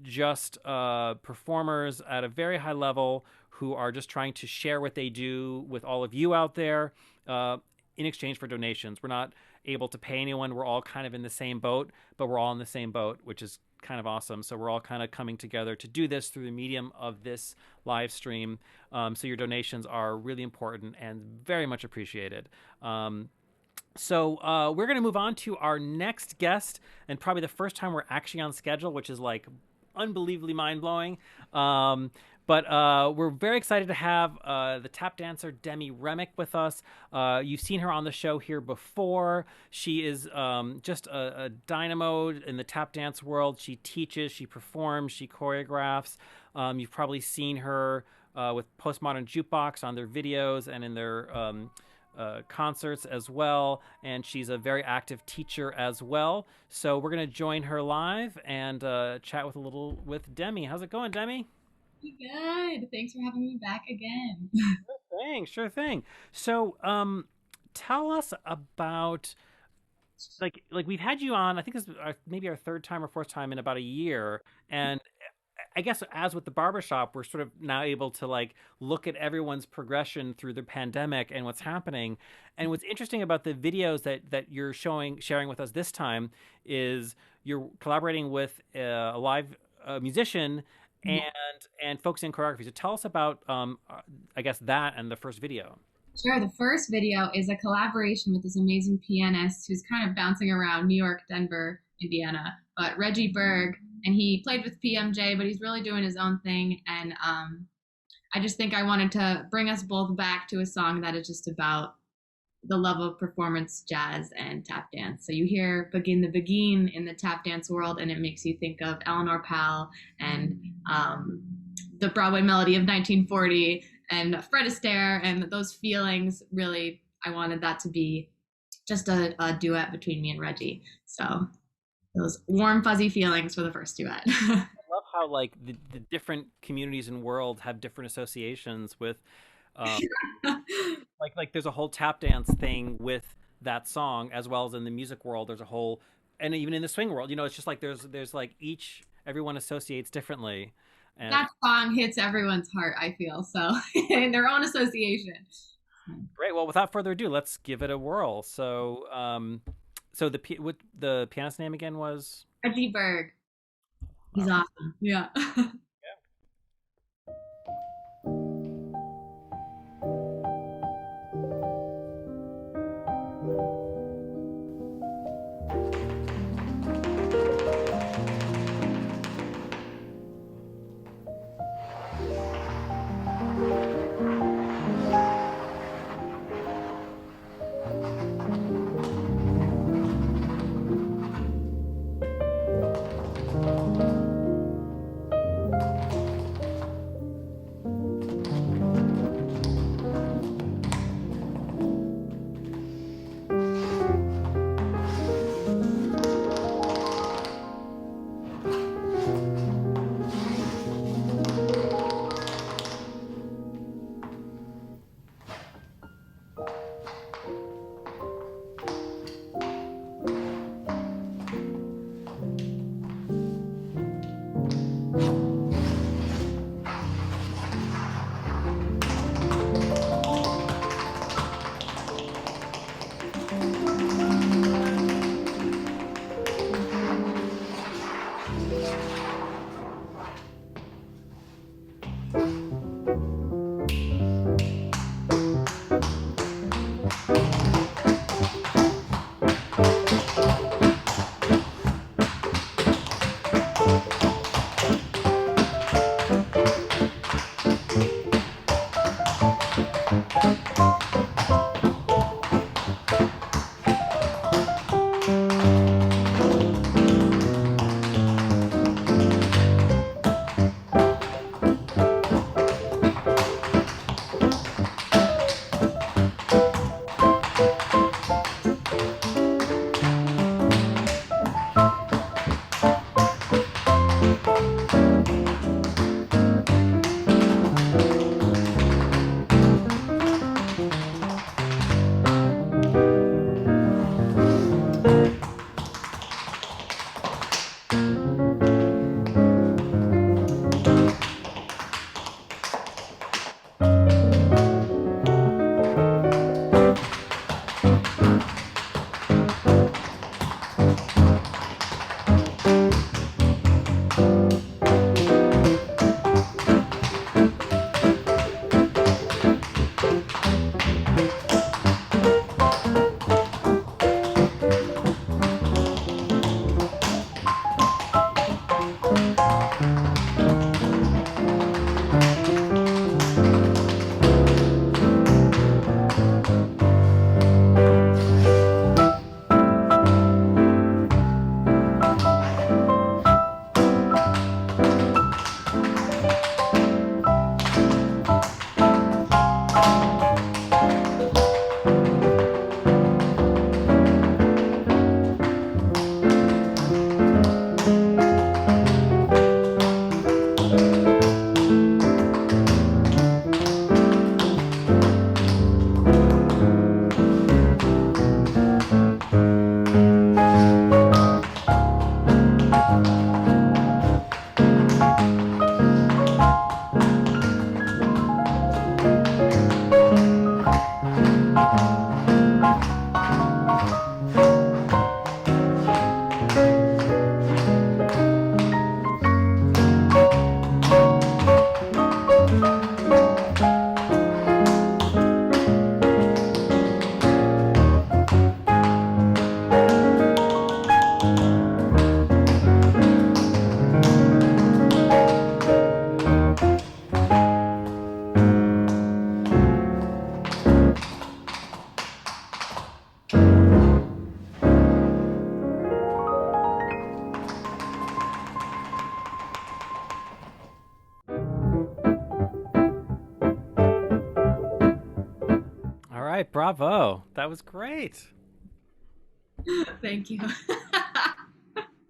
just performers at a very high level who are just trying to share what they do with all of you out there in exchange for donations. We're not able to pay anyone. We're all kind of in the same boat, but we're all in the same boat, which is kind of awesome. So we're all kind of coming together to do this through the medium of this live stream. So your donations are really important and very much appreciated. So we're going to move on to our next guest, and probably the first time we're actually on schedule, which is like unbelievably mind-blowing. But we're very excited to have the tap dancer Demi Remick with us. You've seen her on the show here before. She is just a dynamo in the tap dance world. She teaches, she performs, she choreographs. You've probably seen her with Postmodern Jukebox on their videos and in their concerts as well. And she's a very active teacher as well. So we're going to join her live and chat with Demi. How's it going, Demi? Good. Thanks for having me back again. Sure thing. So, tell us about like we've had you on. I think this is maybe our third time or fourth time in about a year, and I guess as with the barbershop, we're sort of now able to like look at everyone's progression through the pandemic and what's happening. And what's interesting about the videos that you're sharing with us this time is you're collaborating with a live musician and focusing on choreography. So tell us about, I guess, that and the first video. Sure. The first video is a collaboration with this amazing pianist who's kind of bouncing around New York, Denver, Indiana, but Reggie Berg. And he played with PMJ, but he's really doing his own thing. And I just think I wanted to bring us both back to a song that is just about the love of performance, jazz, and tap dance. So you hear Begin the Beguine in the tap dance world, and it makes you think of Eleanor Powell and the Broadway melody of 1940 and Fred Astaire, and those feelings. Really, I wanted that to be just a duet between me and Reggie. So those warm, fuzzy feelings for the first duet. I love how like the different communities and world have different associations with like there's a whole tap dance thing with that song, as well as in the music world there's a whole, and even in the swing world, it's just like there's like everyone associates differently, and that song hits everyone's heart, I feel, so in their own association. Great. Well, without further ado, let's give it a whirl. So the pianist's name again was Reggie Berg. He's awesome. Yeah. bravo. That was great. Thank you.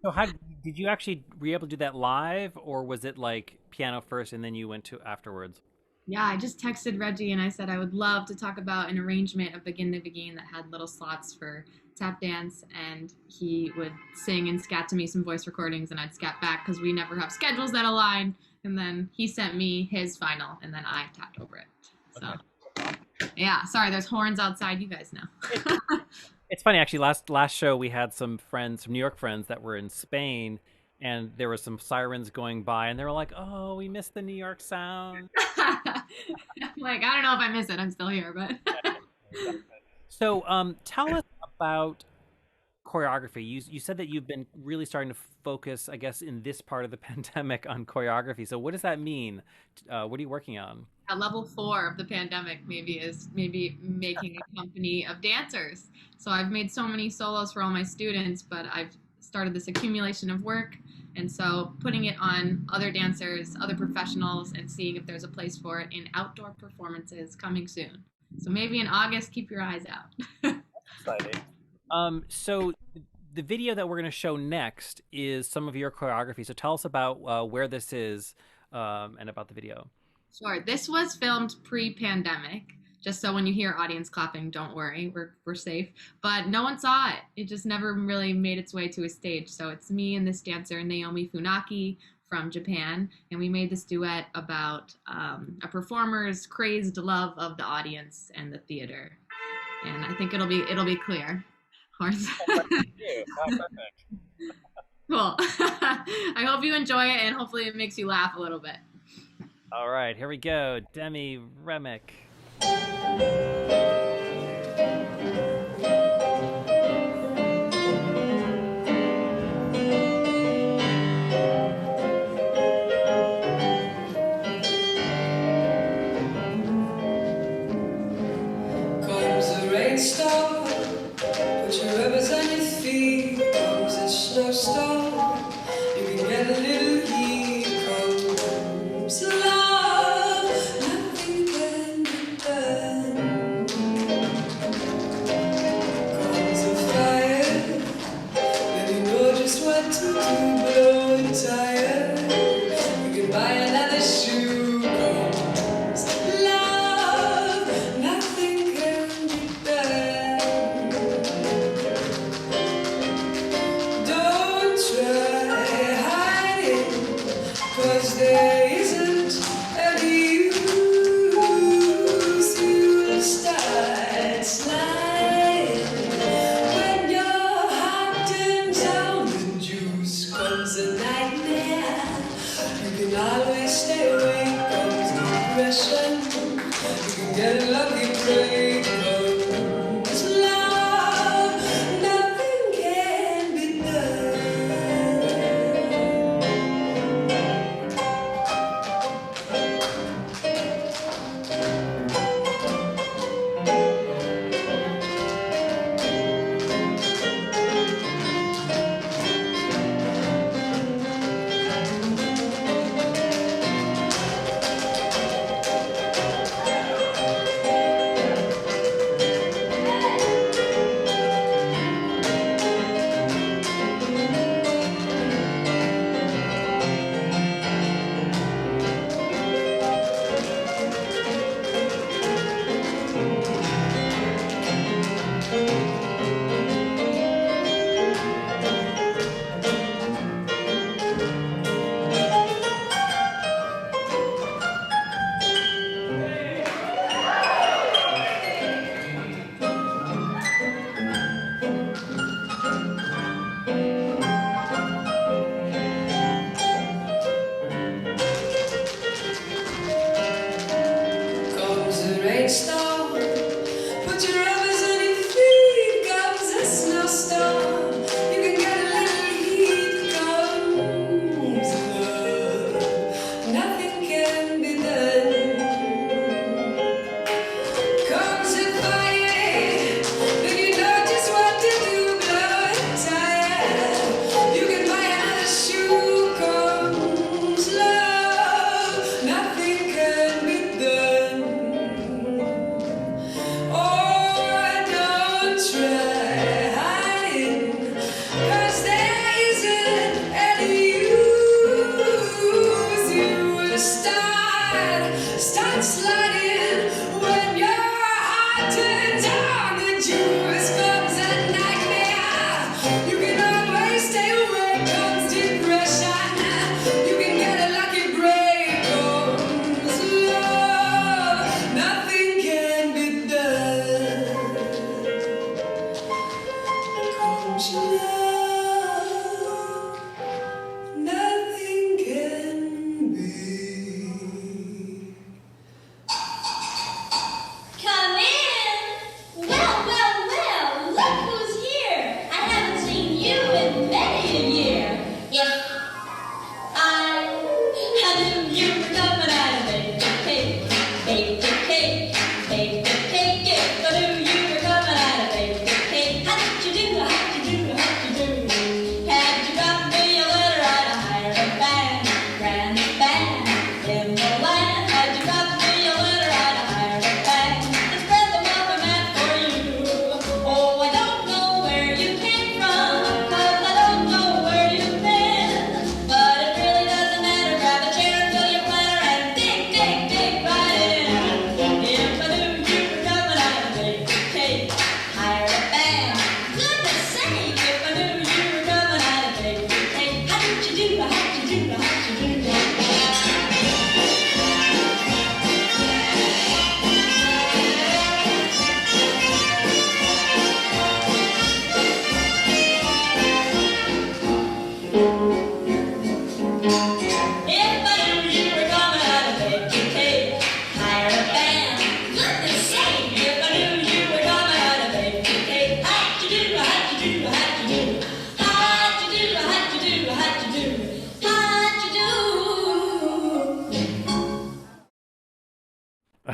So how did you actually were you able to do that live, or was it like piano first and then you went to afterwards? Yeah, I just texted Reggie and I said I would love to talk about an arrangement of Begin the Beguine that had little slots for tap dance, and he would sing and scat to me some voice recordings and I'd scat back because we never have schedules that align, and then he sent me his final and then I tapped over it. So yeah, sorry, there's horns outside, you guys know. It's funny, actually, last show we had some friends, some New York friends that were in Spain, and there were some sirens going by, and they were like, oh, we missed the New York sound. I'm like, I don't know if I miss it. I'm still here, but. So tell us about choreography. You said that you've been really starting to focus, I guess, in this part of the pandemic on choreography. So what does that mean? What are you working on? At level 4 of the pandemic is making a company of dancers. So I've made so many solos for all my students, but I've started this accumulation of work. And so putting it on other dancers, other professionals, and seeing if there's a place for it in outdoor performances coming soon. So maybe in August, keep your eyes out. Exciting. So the video that we're going to show next is some of your choreography. So tell us about where this is and about the video. Sure. This was filmed pre-pandemic, just so when you hear audience clapping, don't worry, we're safe. But no one saw it. It just never really made its way to a stage. So it's me and this dancer, Naomi Funaki from Japan, and we made this duet about a performer's crazed love of the audience and the theater. And I think it'll be clear. Horns. Cool. I hope you enjoy it, and hopefully it makes you laugh a little bit. All right, here we go. Demi Remick. Comes a rainstorm, put your rubbers on your feet. Comes a snowstorm, you can get a little heat. Comes love, nothing can be done. Comes a fire, then you know just what to do. Blow and tired, you can buy another shoe. Comes love, nothing can be done. Don't try hiding, 'cause there isn't any use. You'll start sliding when your heart turns down the juice. Comes a nightmare, you can always stay awake. Comes depression, you can get a lucky break. Comes love, nothing can be done. Comes a rainstorm, put your rubbers on your feet. Comes a snowstorm, you can get a little heat. Comes love, nothing can be done. Comes a fire, then you know just what to do. Blow and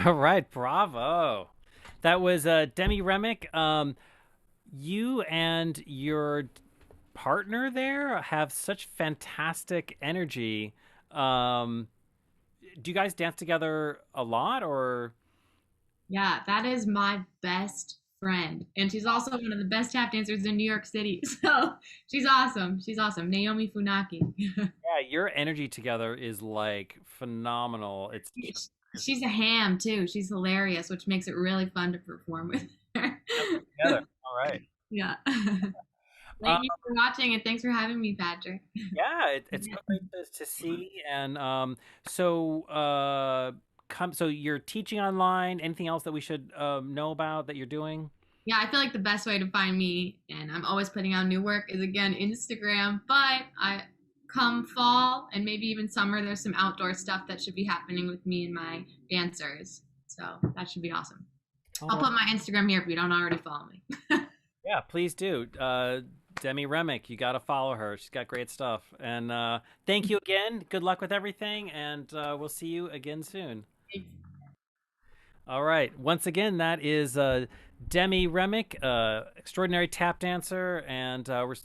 All right, bravo. That was Demi Remick. You and your partner there have such fantastic energy. Do you guys dance together a lot, or? Yeah, that is my best friend. And she's also one of the best tap dancers in New York City. So she's awesome. She's awesome. Naomi Funaki. Yeah, your energy together is like phenomenal. She's a ham too. She's hilarious, which makes it really fun to perform with her. Together. All right. Yeah. Thank you for watching, and thanks for having me, Patrick. Yeah, it's great to see. And so you're teaching online. Anything else that we should know about that you're doing? Yeah, I feel like the best way to find me, and I'm always putting out new work, is again Instagram. But come fall and maybe even summer, there's some outdoor stuff that should be happening with me and my dancers. So that should be awesome. I'll put my Instagram here if you don't already follow me. Yeah, please do. Demi Remick, you got to follow her. She's got great stuff. And thank you again. Good luck with everything. And we'll see you again soon. Thanks. All right. Once again, that is Demi Remick, extraordinary tap dancer. And we're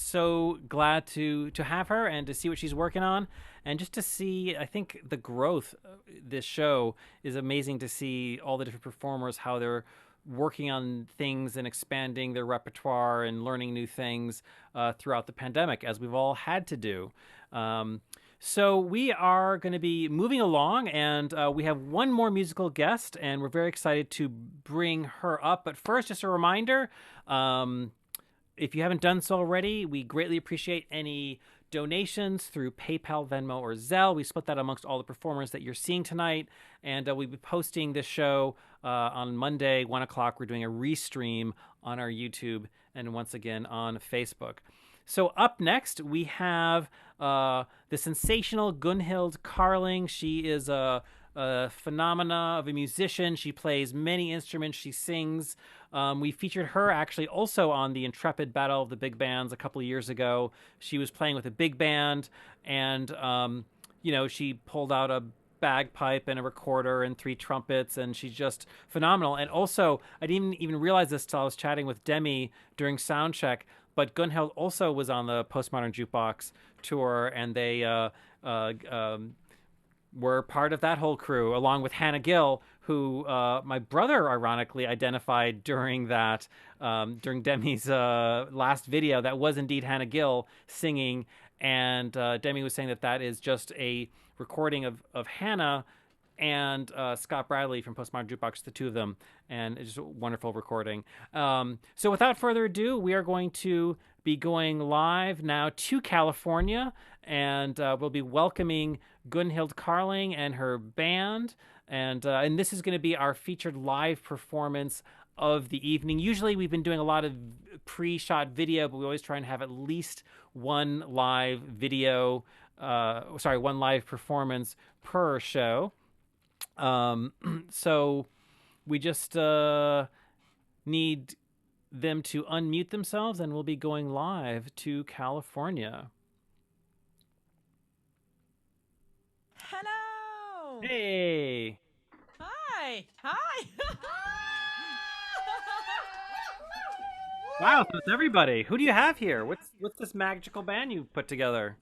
so glad to have her and to see what she's working on, and just to see, I think the growth of this show is amazing, to see all the different performers, how they're working on things and expanding their repertoire and learning new things throughout the pandemic, as we've all had to do. So we are going to be moving along, and we have one more musical guest, and we're very excited to bring her up. But first, just a reminder, if you haven't done so already, we greatly appreciate any donations through PayPal, Venmo, or Zelle. We split that amongst all the performers that you're seeing tonight. And we'll be posting this show on Monday, 1 o'clock. We're doing a restream on our YouTube and once again on Facebook. So up next, we have the sensational Gunhild Carling. She is a phenomena of a musician. She plays many instruments. She sings. We featured her actually also on the Intrepid Battle of the Big Bands a couple of years ago. She was playing with a big band, and she pulled out a bagpipe and a recorder and 3 trumpets, and she's just phenomenal. And also, I didn't even realize this till I was chatting with Demi during sound check, but Gunhild also was on the Postmodern Jukebox tour, and they were part of that whole crew, along with Hannah Gill, who my brother ironically identified during Demi's last video. That was indeed Hannah Gill singing, and Demi was saying that is just a recording of Hannah and Scott Bradley from Postmodern Jukebox, the two of them, and it's just a wonderful recording. So without further ado, we are going to be going live now to California, and we'll be welcoming Gunhild Carling and her band, and this is going to be our featured live performance of the evening. Usually we've been doing a lot of pre-shot video, but we always try and have at least one live video, one live performance per show. So we just need them to unmute themselves, and we'll be going live to California. Hello. Hey. Hi. Hi. Wow, so it's everybody. Who do you have here? What's this magical band you put together?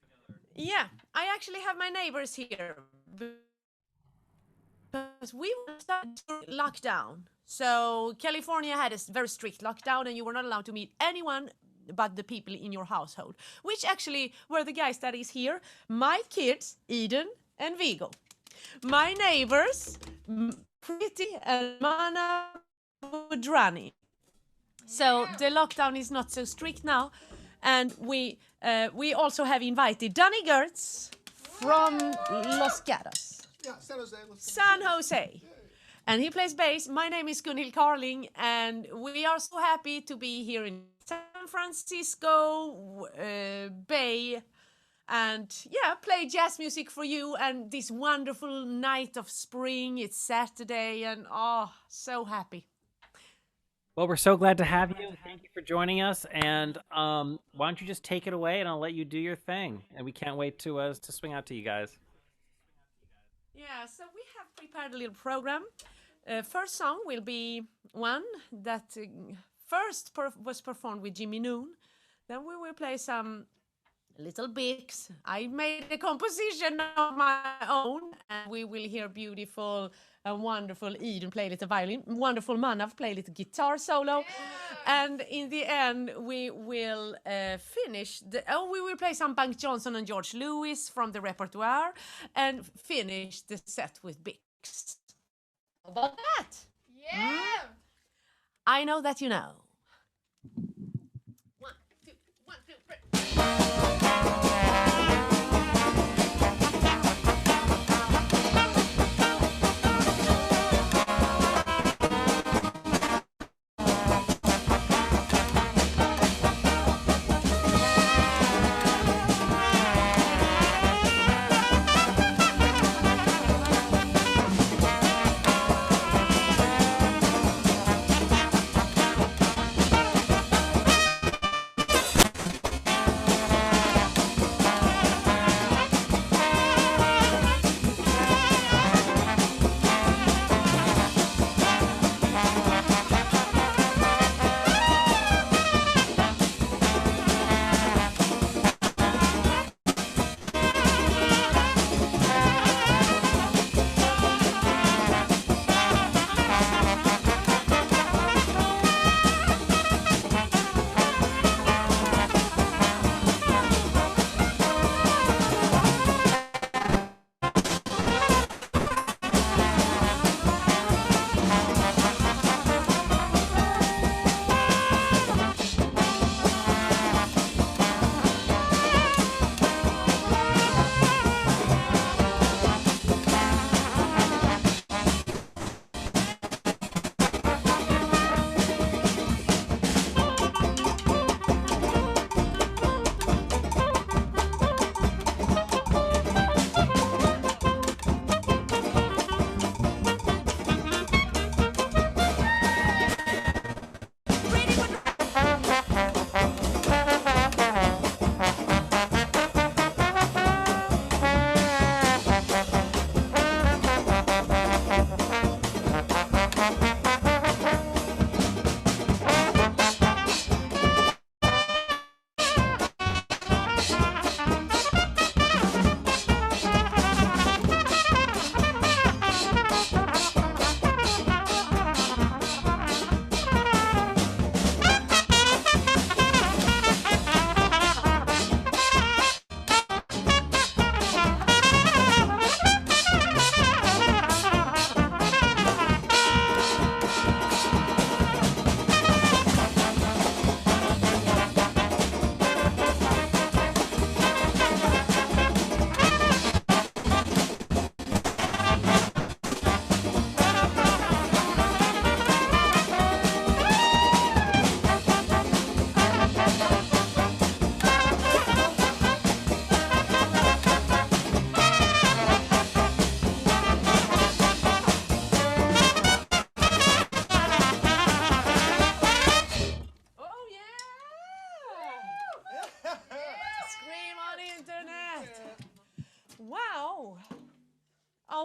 Yeah, I actually have my neighbors here because we were started lockdown. So California had a very strict lockdown, and you were not allowed to meet anyone but the people in your household, which actually were the guys that is here. My kids, Eden and Vigo. My neighbors, Pretty and Mana Budrani. So the lockdown is not so strict now, and we also have invited Danny Gertz from Los Gatos, San Jose, and he plays bass. My name is Gunhild Carling, and we are so happy to be here in San Francisco Bay, and play jazz music for you. And this wonderful night of spring, it's Saturday, and so happy. Well, we're so glad to have you. Thank you for joining us. And why don't you just take it away, and I'll let you do your thing. And we can't wait to swing out to you guys. Yeah, so we have prepared a little program. First song will be one that was performed with Jimmy Noon. Then we will play some little bits. I made a composition of my own, and we will hear beautiful and wonderful Eden play a little violin, wonderful Manav play a little guitar solo, and in the end we will finish we will play some Bank Johnson and George Lewis from the repertoire, and finish the set with Bix. How about that? Yeah. I know that you know. 1, 2, 1, 2, 3.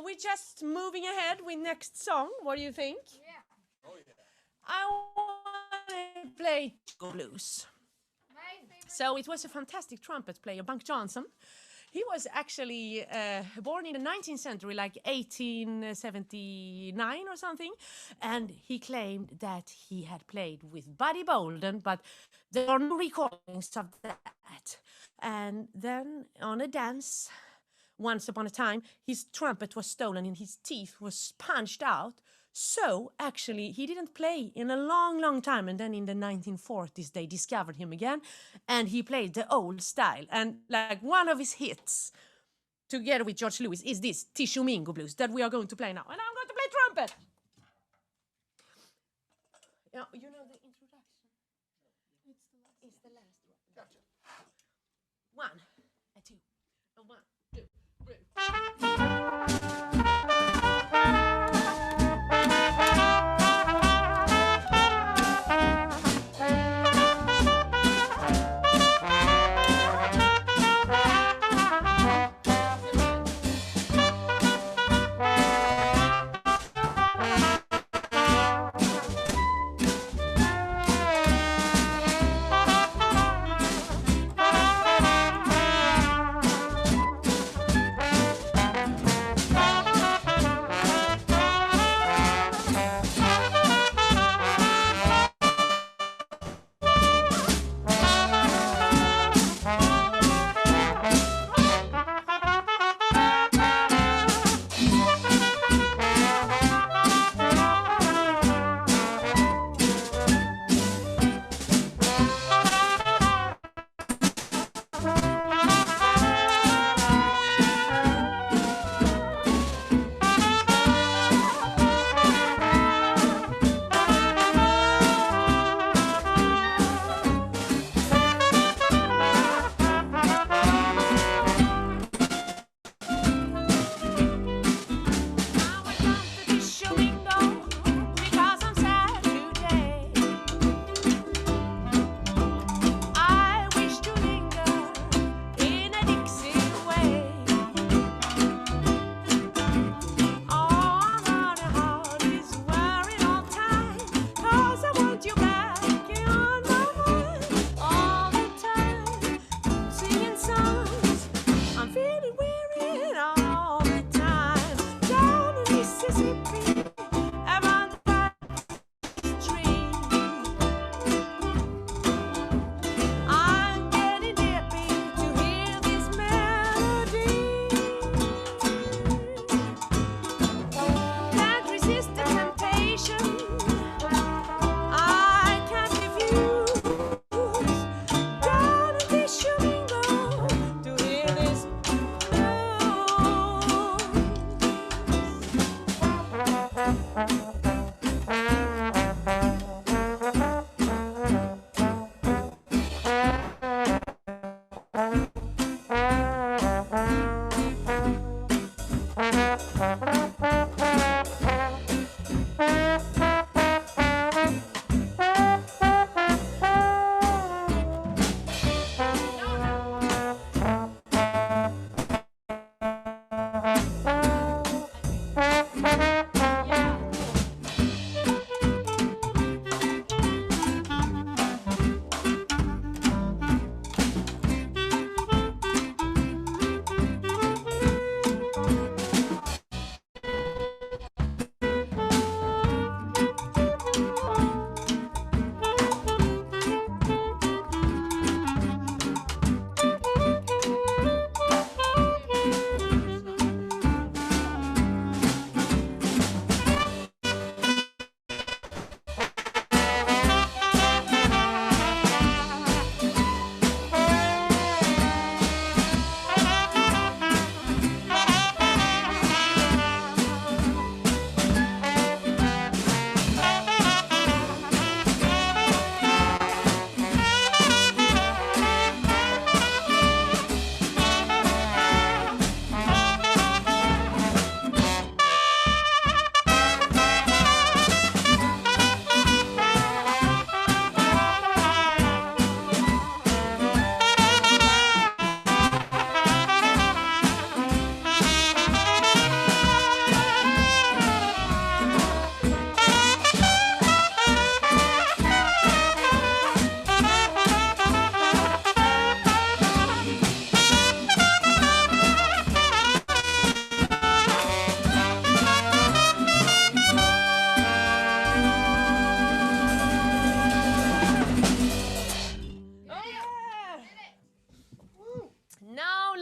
So we're just moving ahead with next song. What do you think? Yeah. Oh, yeah. I want to play blues. So it was a fantastic trumpet player, Bunk Johnson. He was actually born in the 19th century, like 1879 or something. And he claimed that he had played with Buddy Bolden, but there are no recordings of that. And then on a dance, once upon a time, his trumpet was stolen and his teeth was punched out. So actually, he didn't play in a long, long time. And then in the 1940s, they discovered him again. And he played the old style. And like one of his hits, together with George Lewis, is this Tishomingo Blues that we are going to play now. And I'm going to play trumpet. Yeah, you know the introduction? It's the last one. Gotcha. 1, 2, 1, 2, 3.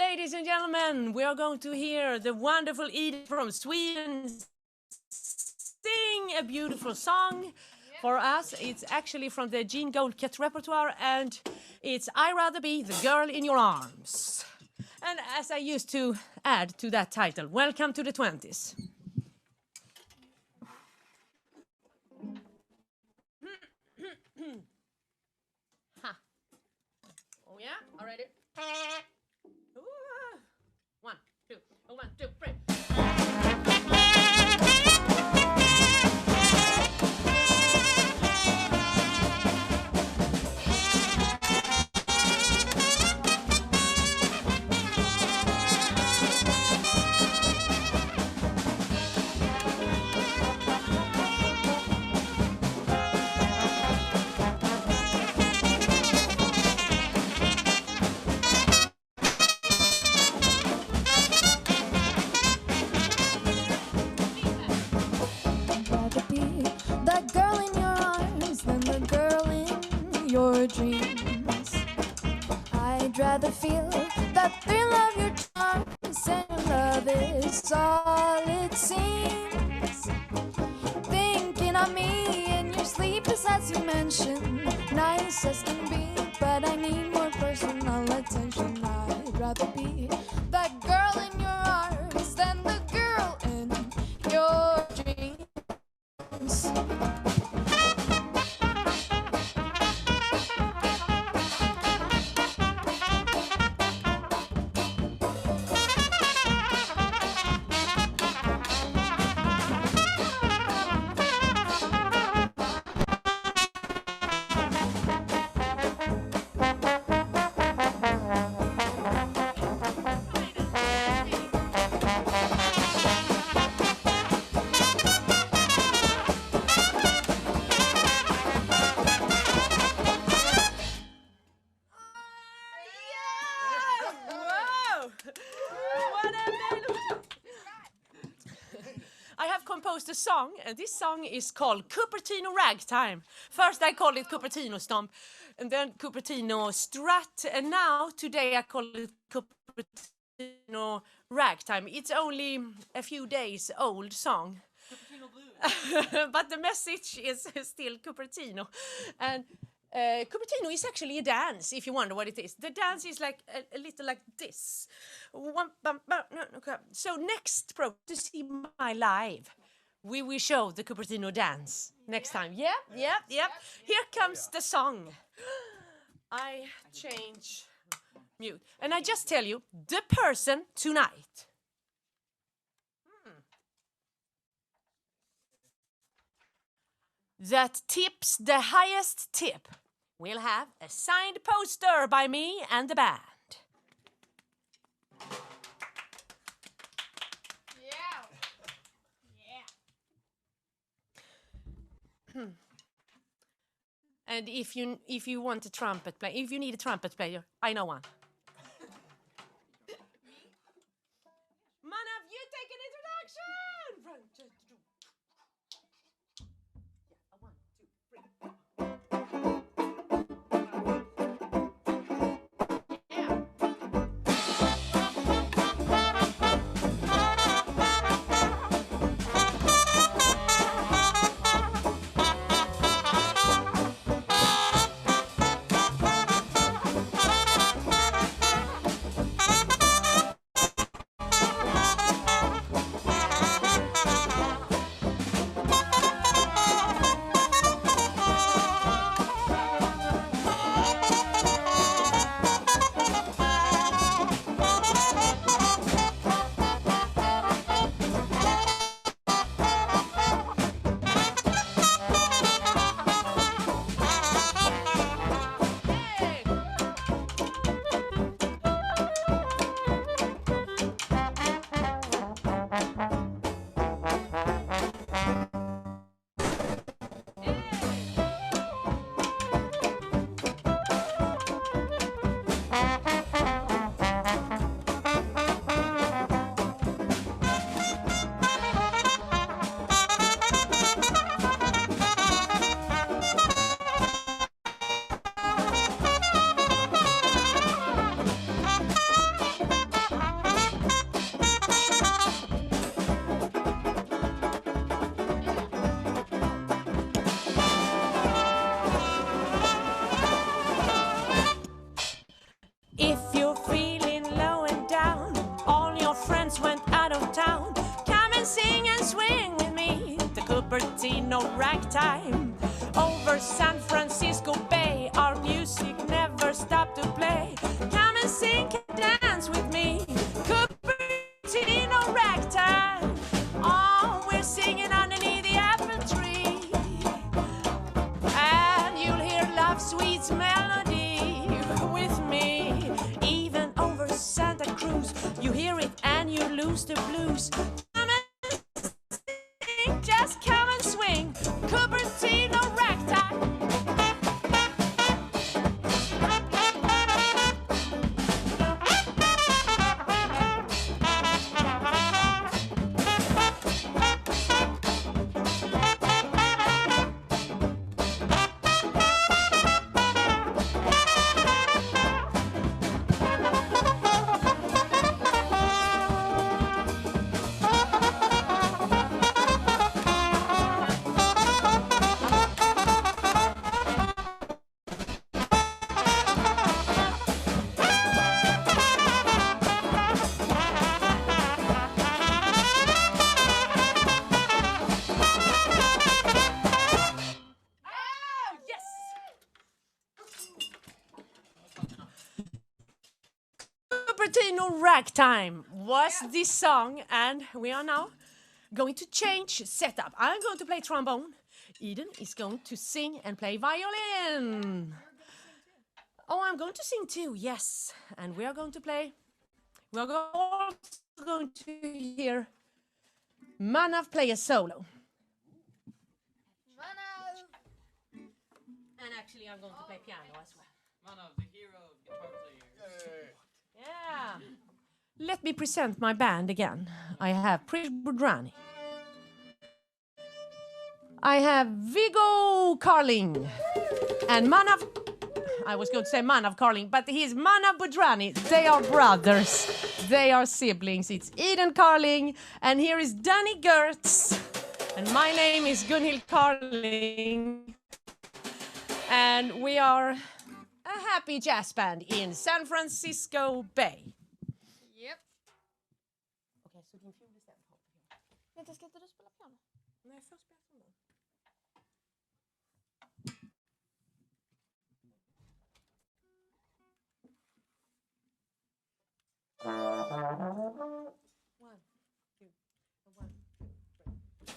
ladies and gentlemen, we are going to hear the wonderful Edith from Sweden sing a beautiful song for us. It's actually from the Jean Goldkett repertoire, and it's "I'd Rather Be the Girl in Your Arms." And as I used to add to that title, welcome to the 20s. Oh yeah, already. 1, 2, 1, 2, 3. Dreams. I'd rather feel that thrill of your charms, and your love is all it seems. Thinking of me in your sleep is, as you mentioned, nice as can be, but I need more personal attention. I'd rather be that girl in your arms than the girl in your dreams. A song, and this song is called Cupertino Ragtime. First I called it Cupertino Stomp, and then Cupertino Strut, and now today I call it Cupertino Ragtime. It's only a few days old song, but the message is still Cupertino. And Cupertino is actually a dance, if you wonder what it is. The dance is like a little like this. So next program to see my live, we will show the Cupertino dance next time. Yeah. Here comes the song. I change mute. And I just tell you, the person tonight that tips the highest tip will have a signed poster by me and the band. And if you want a trumpet player, if you need a trumpet player, I know one. Manav, you take an introduction. Cupertino ragtime. Over San Francisco Bay, our music never stopped to play. Come and sing and dance with me, Cupertino ragtime. Oh, we're singing underneath the apple tree, and you'll hear Love Sweet's melody with me. Even over Santa Cruz, you hear it and you lose the blues. Come and sing, just come and swing, Cupertino ragtime. Cupertino Ragtime was this song, and we are now going to change setup. I'm going to play trombone. Eden is going to sing and play violin. Oh, I'm going to sing too, yes. And we are going to play. We are also going to hear Manav play a solo. And actually, I'm going to play piano as well. Manav, the hero of guitar players. Yeah. Let me present my band again. I have Gunhild Carling. I have Gunhild Carling. And Manav, I was going to say Manav Carling, but he's Manav Budrani. They are brothers. They are siblings. It's Eden Carling, and here is Danny Gertz. And my name is Gunhild Carling. And we are a happy jazz band in San Francisco Bay. Yep. Okej, så din fiol bestämd. Vänta, ska inte du spela piano? Nej, först spela trombon. One, two, one, two, three.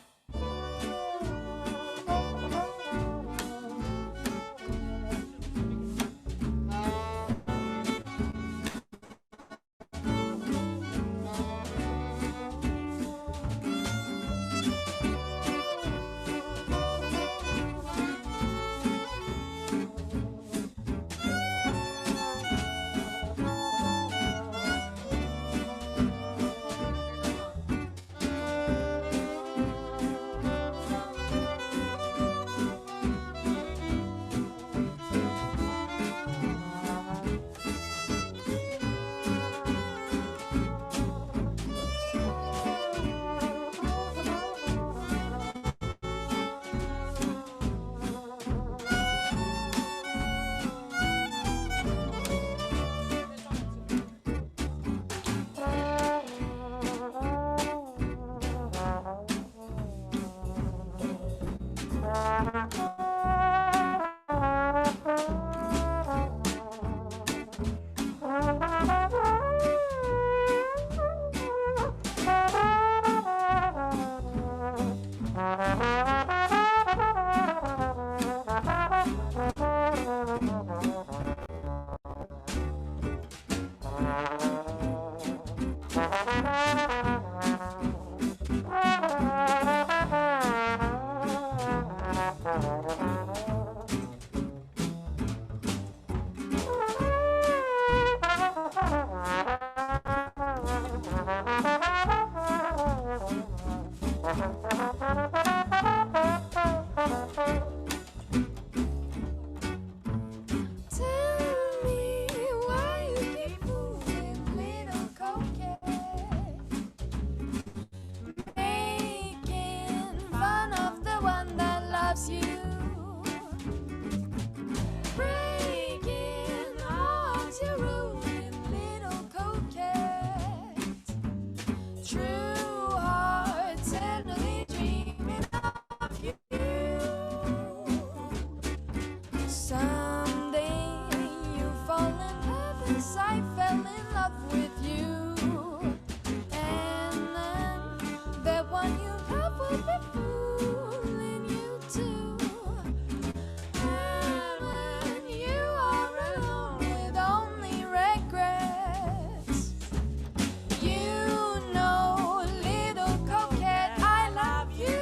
'cause I fell in love with you. And then that one you love will be fooling you too. And when you are alone with only regrets, you know, little coquette, I love you.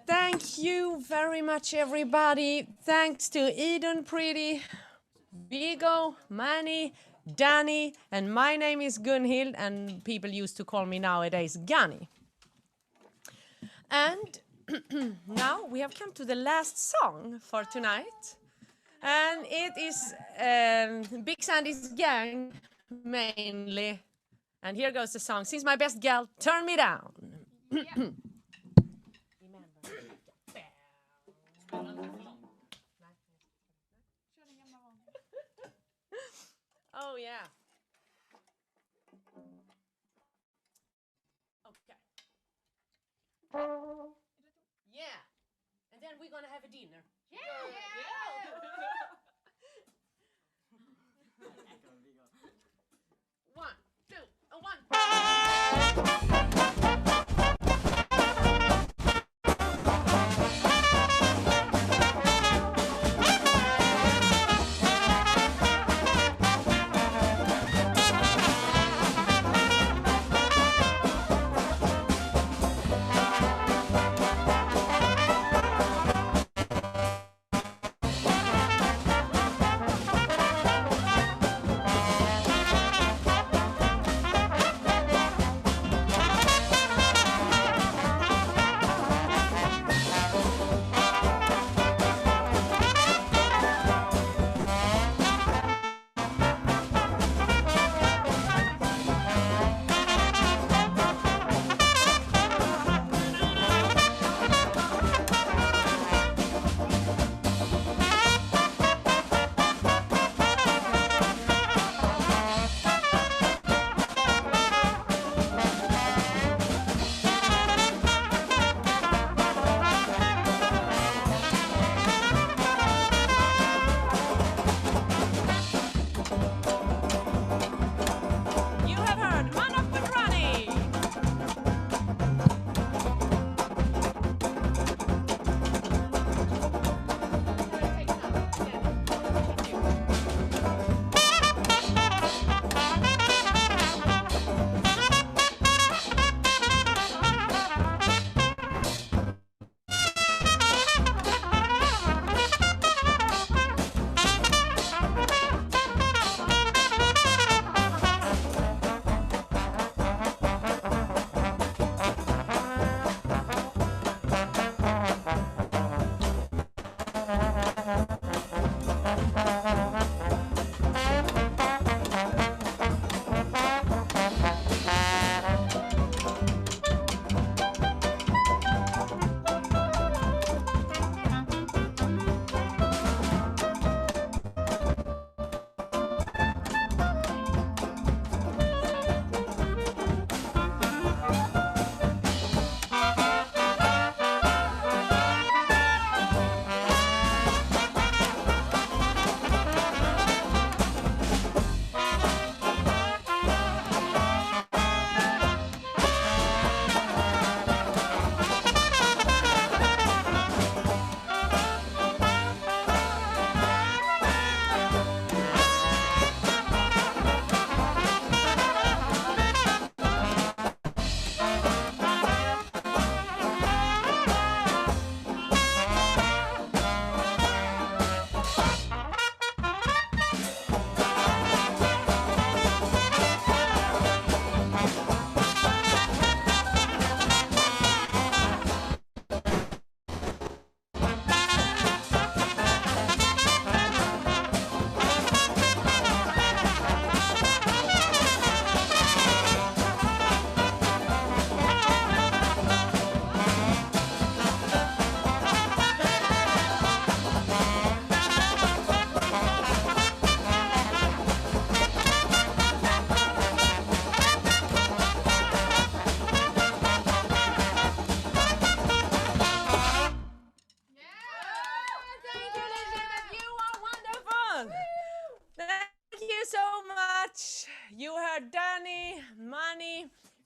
Thank you very much, everybody. Thanks to Eden Pretty, Vigo, Manny, Danny, and my name is Gunhild, and people used to call me nowadays Gunny. And now we have come to the last song for tonight. And it is Big Sandy's gang, mainly. And here goes the song, Since My Best Gal, Turn Me Down. Oh, yeah. Okay. Yeah. And then we're going to have a dinner. Yeah. One, two, one.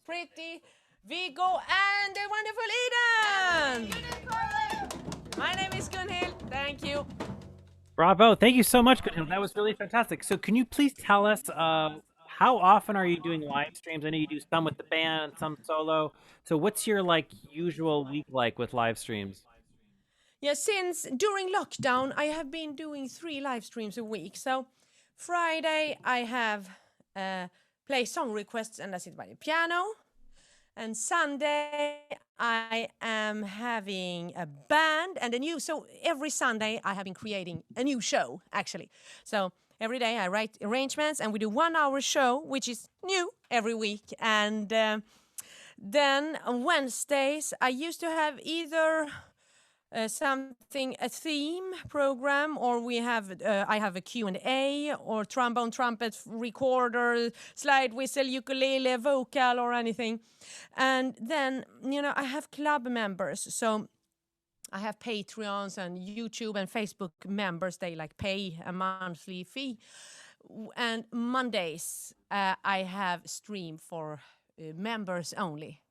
pretty Viggo, and the wonderful Eden. My name is Gunhild. Thank you. Bravo. Thank you so much, Gunhild. That was really fantastic. So can you please tell us how often are you doing live streams? I know you do some with the band, some solo. So what's your usual week like with live streams? Yeah, since during lockdown, I have been doing 3 live streams a week. So Friday, I have play song requests and I sit by the piano. And Sunday, I am having a band and so every Sunday, I have been creating a new show, actually. So every day, I write arrangements and we do 1-hour show, which is new every week. And then on Wednesdays, I used to have either a theme program, or I have a Q&A, or trombone, trumpet, recorder, slide whistle, ukulele, vocal, or anything. And then, I have club members. So I have Patreons and YouTube and Facebook members. They pay a monthly fee. And Mondays, I have stream for members only,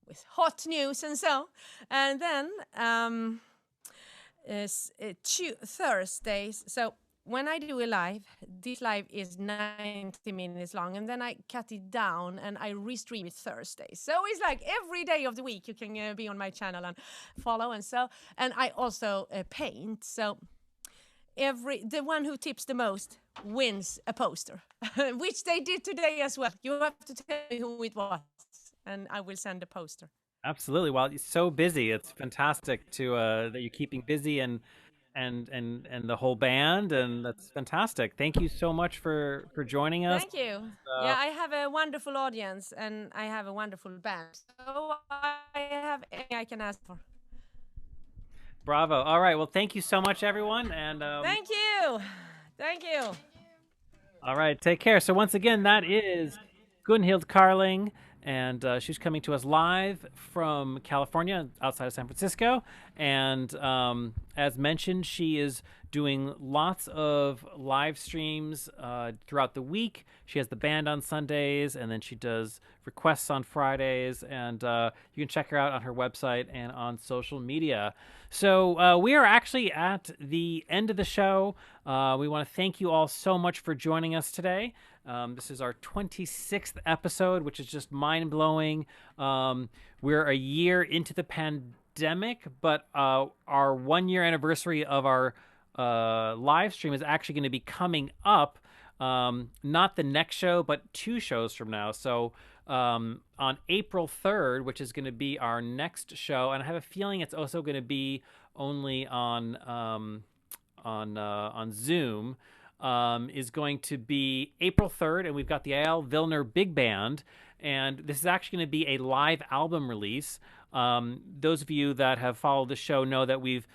with hot news and so. And then Thursdays. So when I do a live, this live is 90 minutes long, and then I cut it down and I restream it Thursdays. So it's every day of the week you can be on my channel and follow and so. And I also paint. So the one who tips the most wins a poster, which they did today as well. You have to tell me who it was, and I will send a poster. Absolutely. Well, you're so busy. It's fantastic that you're keeping busy and the whole band, and that's fantastic. Thank you so much for joining us. Thank you. Yeah, I have a wonderful audience and I have a wonderful band. So I have anything I can ask for. Bravo. All right. Well, thank you so much, everyone. And Thank you. Thank you. All right. Take care. So once again, that is Gunhild Carling. And she's coming to us live from California, outside of San Francisco. And as mentioned, she is doing lots of live streams throughout the week. She has the band on Sundays, and then she does requests on Fridays. And you can check her out on her website and on social media. So we are actually at the end of the show. We want to thank you all so much for joining us today. This is our 26th episode, which is just mind-blowing. We're a year into the pandemic, but our 1-year anniversary of our live stream is actually going to be coming up, not the next show, but 2 shows from now. So on April 3rd, which is going to be our next show, and I have a feeling it's also going to be only on Zoom, is going to be April 3rd, and we've got the Al Vilner Big Band, and this is actually going to be a live album release. Those of you that have followed the show know that we've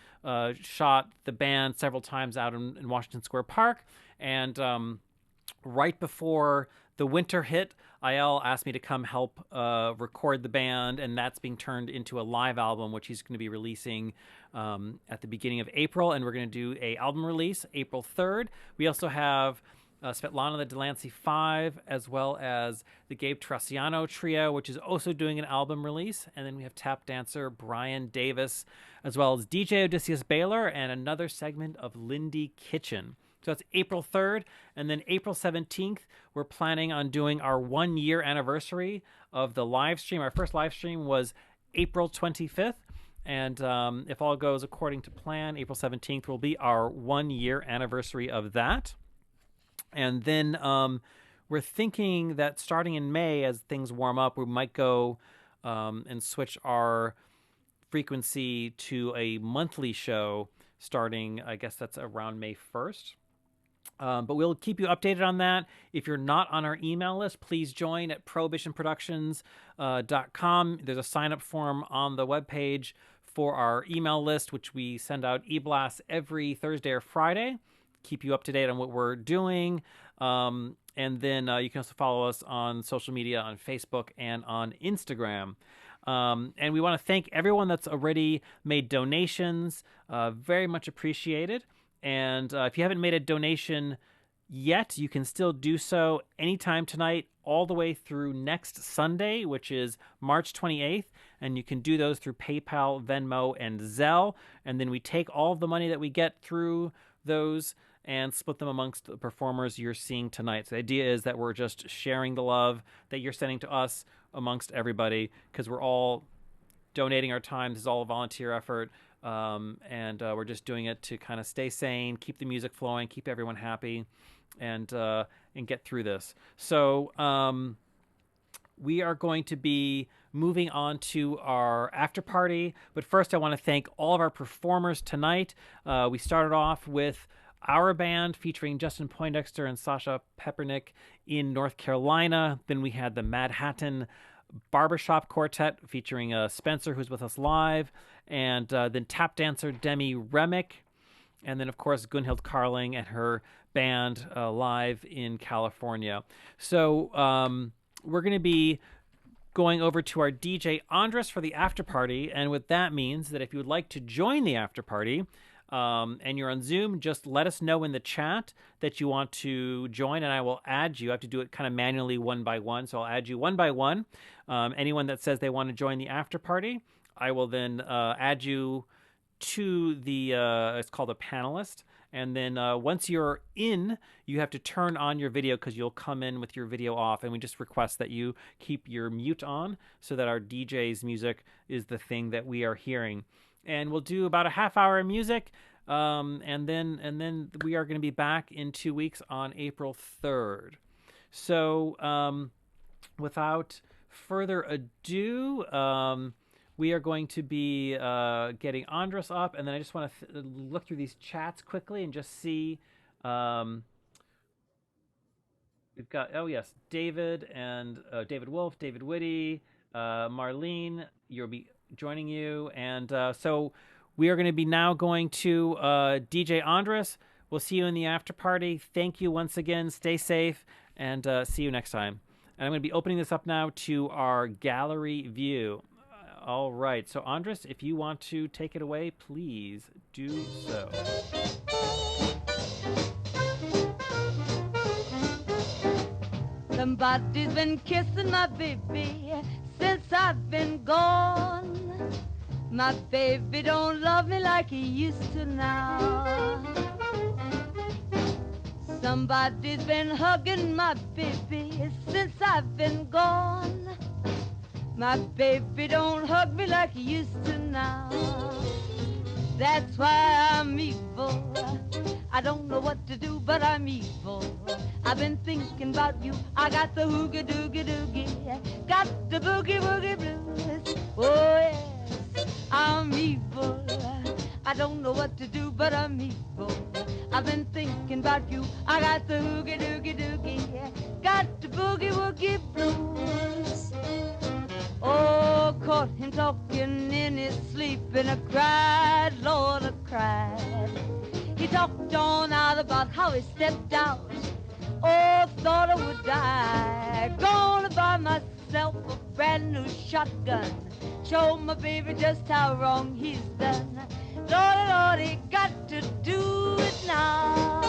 shot the band several times out in Washington Square Park, and right before the winter hit, Al asked me to come help record the band, and that's being turned into a live album, which he's going to be releasing at the beginning of April, and we're going to do a album release April 3rd. We also have Svetlana the Delancey 5, as well as the Gabe Traciano Trio, which is also doing an album release, and then we have tap dancer Brian Davis, as well as DJ Odysseus Baylor, and another segment of Lindy Kitchen. So that's April 3rd, and then April 17th, we're planning on doing our 1-year anniversary of the live stream. Our first live stream was April 25th, and if all goes according to plan, April 17th will be our 1-year anniversary of that. And then we're thinking that starting in May, as things warm up, we might go and switch our frequency to a monthly show starting, I guess that's around May 1st. But we'll keep you updated on that. If you're not on our email list, please join at prohibitionproductions.com. There's a sign-up form on the webpage for our email list, which we send out e-blasts every Thursday or Friday. Keep you up to date on what we're doing. And then you can also follow us on social media, on Facebook and on Instagram. And we want to thank everyone that's already made donations. Very much appreciated. And if you haven't made a donation yet, you can still do so anytime tonight, all the way through next Sunday, which is March 28th. And you can do those through PayPal, Venmo, and Zelle. And then we take all of the money that we get through those and split them amongst the performers you're seeing tonight. So the idea is that we're just sharing the love that you're sending to us amongst everybody, because we're all donating our time. This is all a volunteer effort. And we're just doing it to kind of stay sane, keep the music flowing, keep everyone happy, and get through this. So we are going to be moving on to our after party. But first, I want to thank all of our performers tonight. We started off with our band featuring Justin Poindexter and Sasha Papernik in North Carolina. Then we had the Madhattan Barbershop Quartet featuring Spencer, who's with us live, and then tap dancer Demi Remick, and then, of course, Gunhild Carling and her band live in California. So we're going to be going over to our DJ ANDRIUS for the after party, and what that means that if you would like to join the after party and you're on Zoom, just let us know in the chat that you want to join, and I will add you. I have to do it kind of manually one by one, so I'll add you one by one. Anyone that says they want to join the after party, I will then add you to the, it's called a panelist. And then once you're in, you have to turn on your video, because you'll come in with your video off. And we just request that you keep your mute on so that our DJ's music is the thing that we are hearing. And we'll do about a half hour of music. And then we are going to be back in 2 weeks on April 3rd. So without further ado, we are going to be getting ANDRIUS up, and then I just want to look through these chats quickly and just see. We've got, oh yes, David and David Wolf, David Whitty, Marlene, you'll be joining you. And so we are going to be now going to DJ ANDRIUS. We'll see you in the after party. Thank you once again. Stay safe, and see you next time. And I'm going to be opening this up now to our gallery view. All right, so ANDRIUS, if you want to take it away, please do so. Somebody's been kissing my baby since I've been gone. My baby don't love me like he used to now. Somebody's been hugging my baby since I've been gone. My baby don't hug me like he used to now. That's why I'm evil. I don't know what to do, but I'm evil. I've been thinking about you. I got the hoogie doogie doogie, got the boogie woogie blues. Oh yes, I'm evil. I don't know what to do, but I'm evil. I've been thinking about you. I got the hoogie doogie doogie, got the boogie woogie blues. Oh, caught him talking in his sleep, and I cried, Lord, I cried. He talked on out about how he stepped out. Oh, thought I would die. Gonna buy myself a brand new shotgun. Show my baby just how wrong he's done. Lord, Lord, he got to do it now.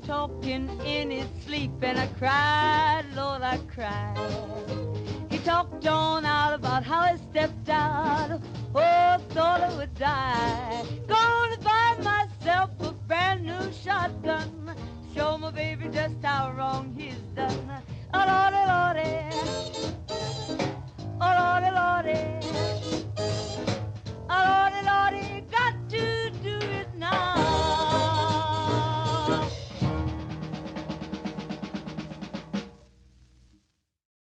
Talking in his sleep, and I cried, Lord, I cried. He talked on out about how he stepped out. Oh, thought I would die. Gonna buy myself a brand new shotgun.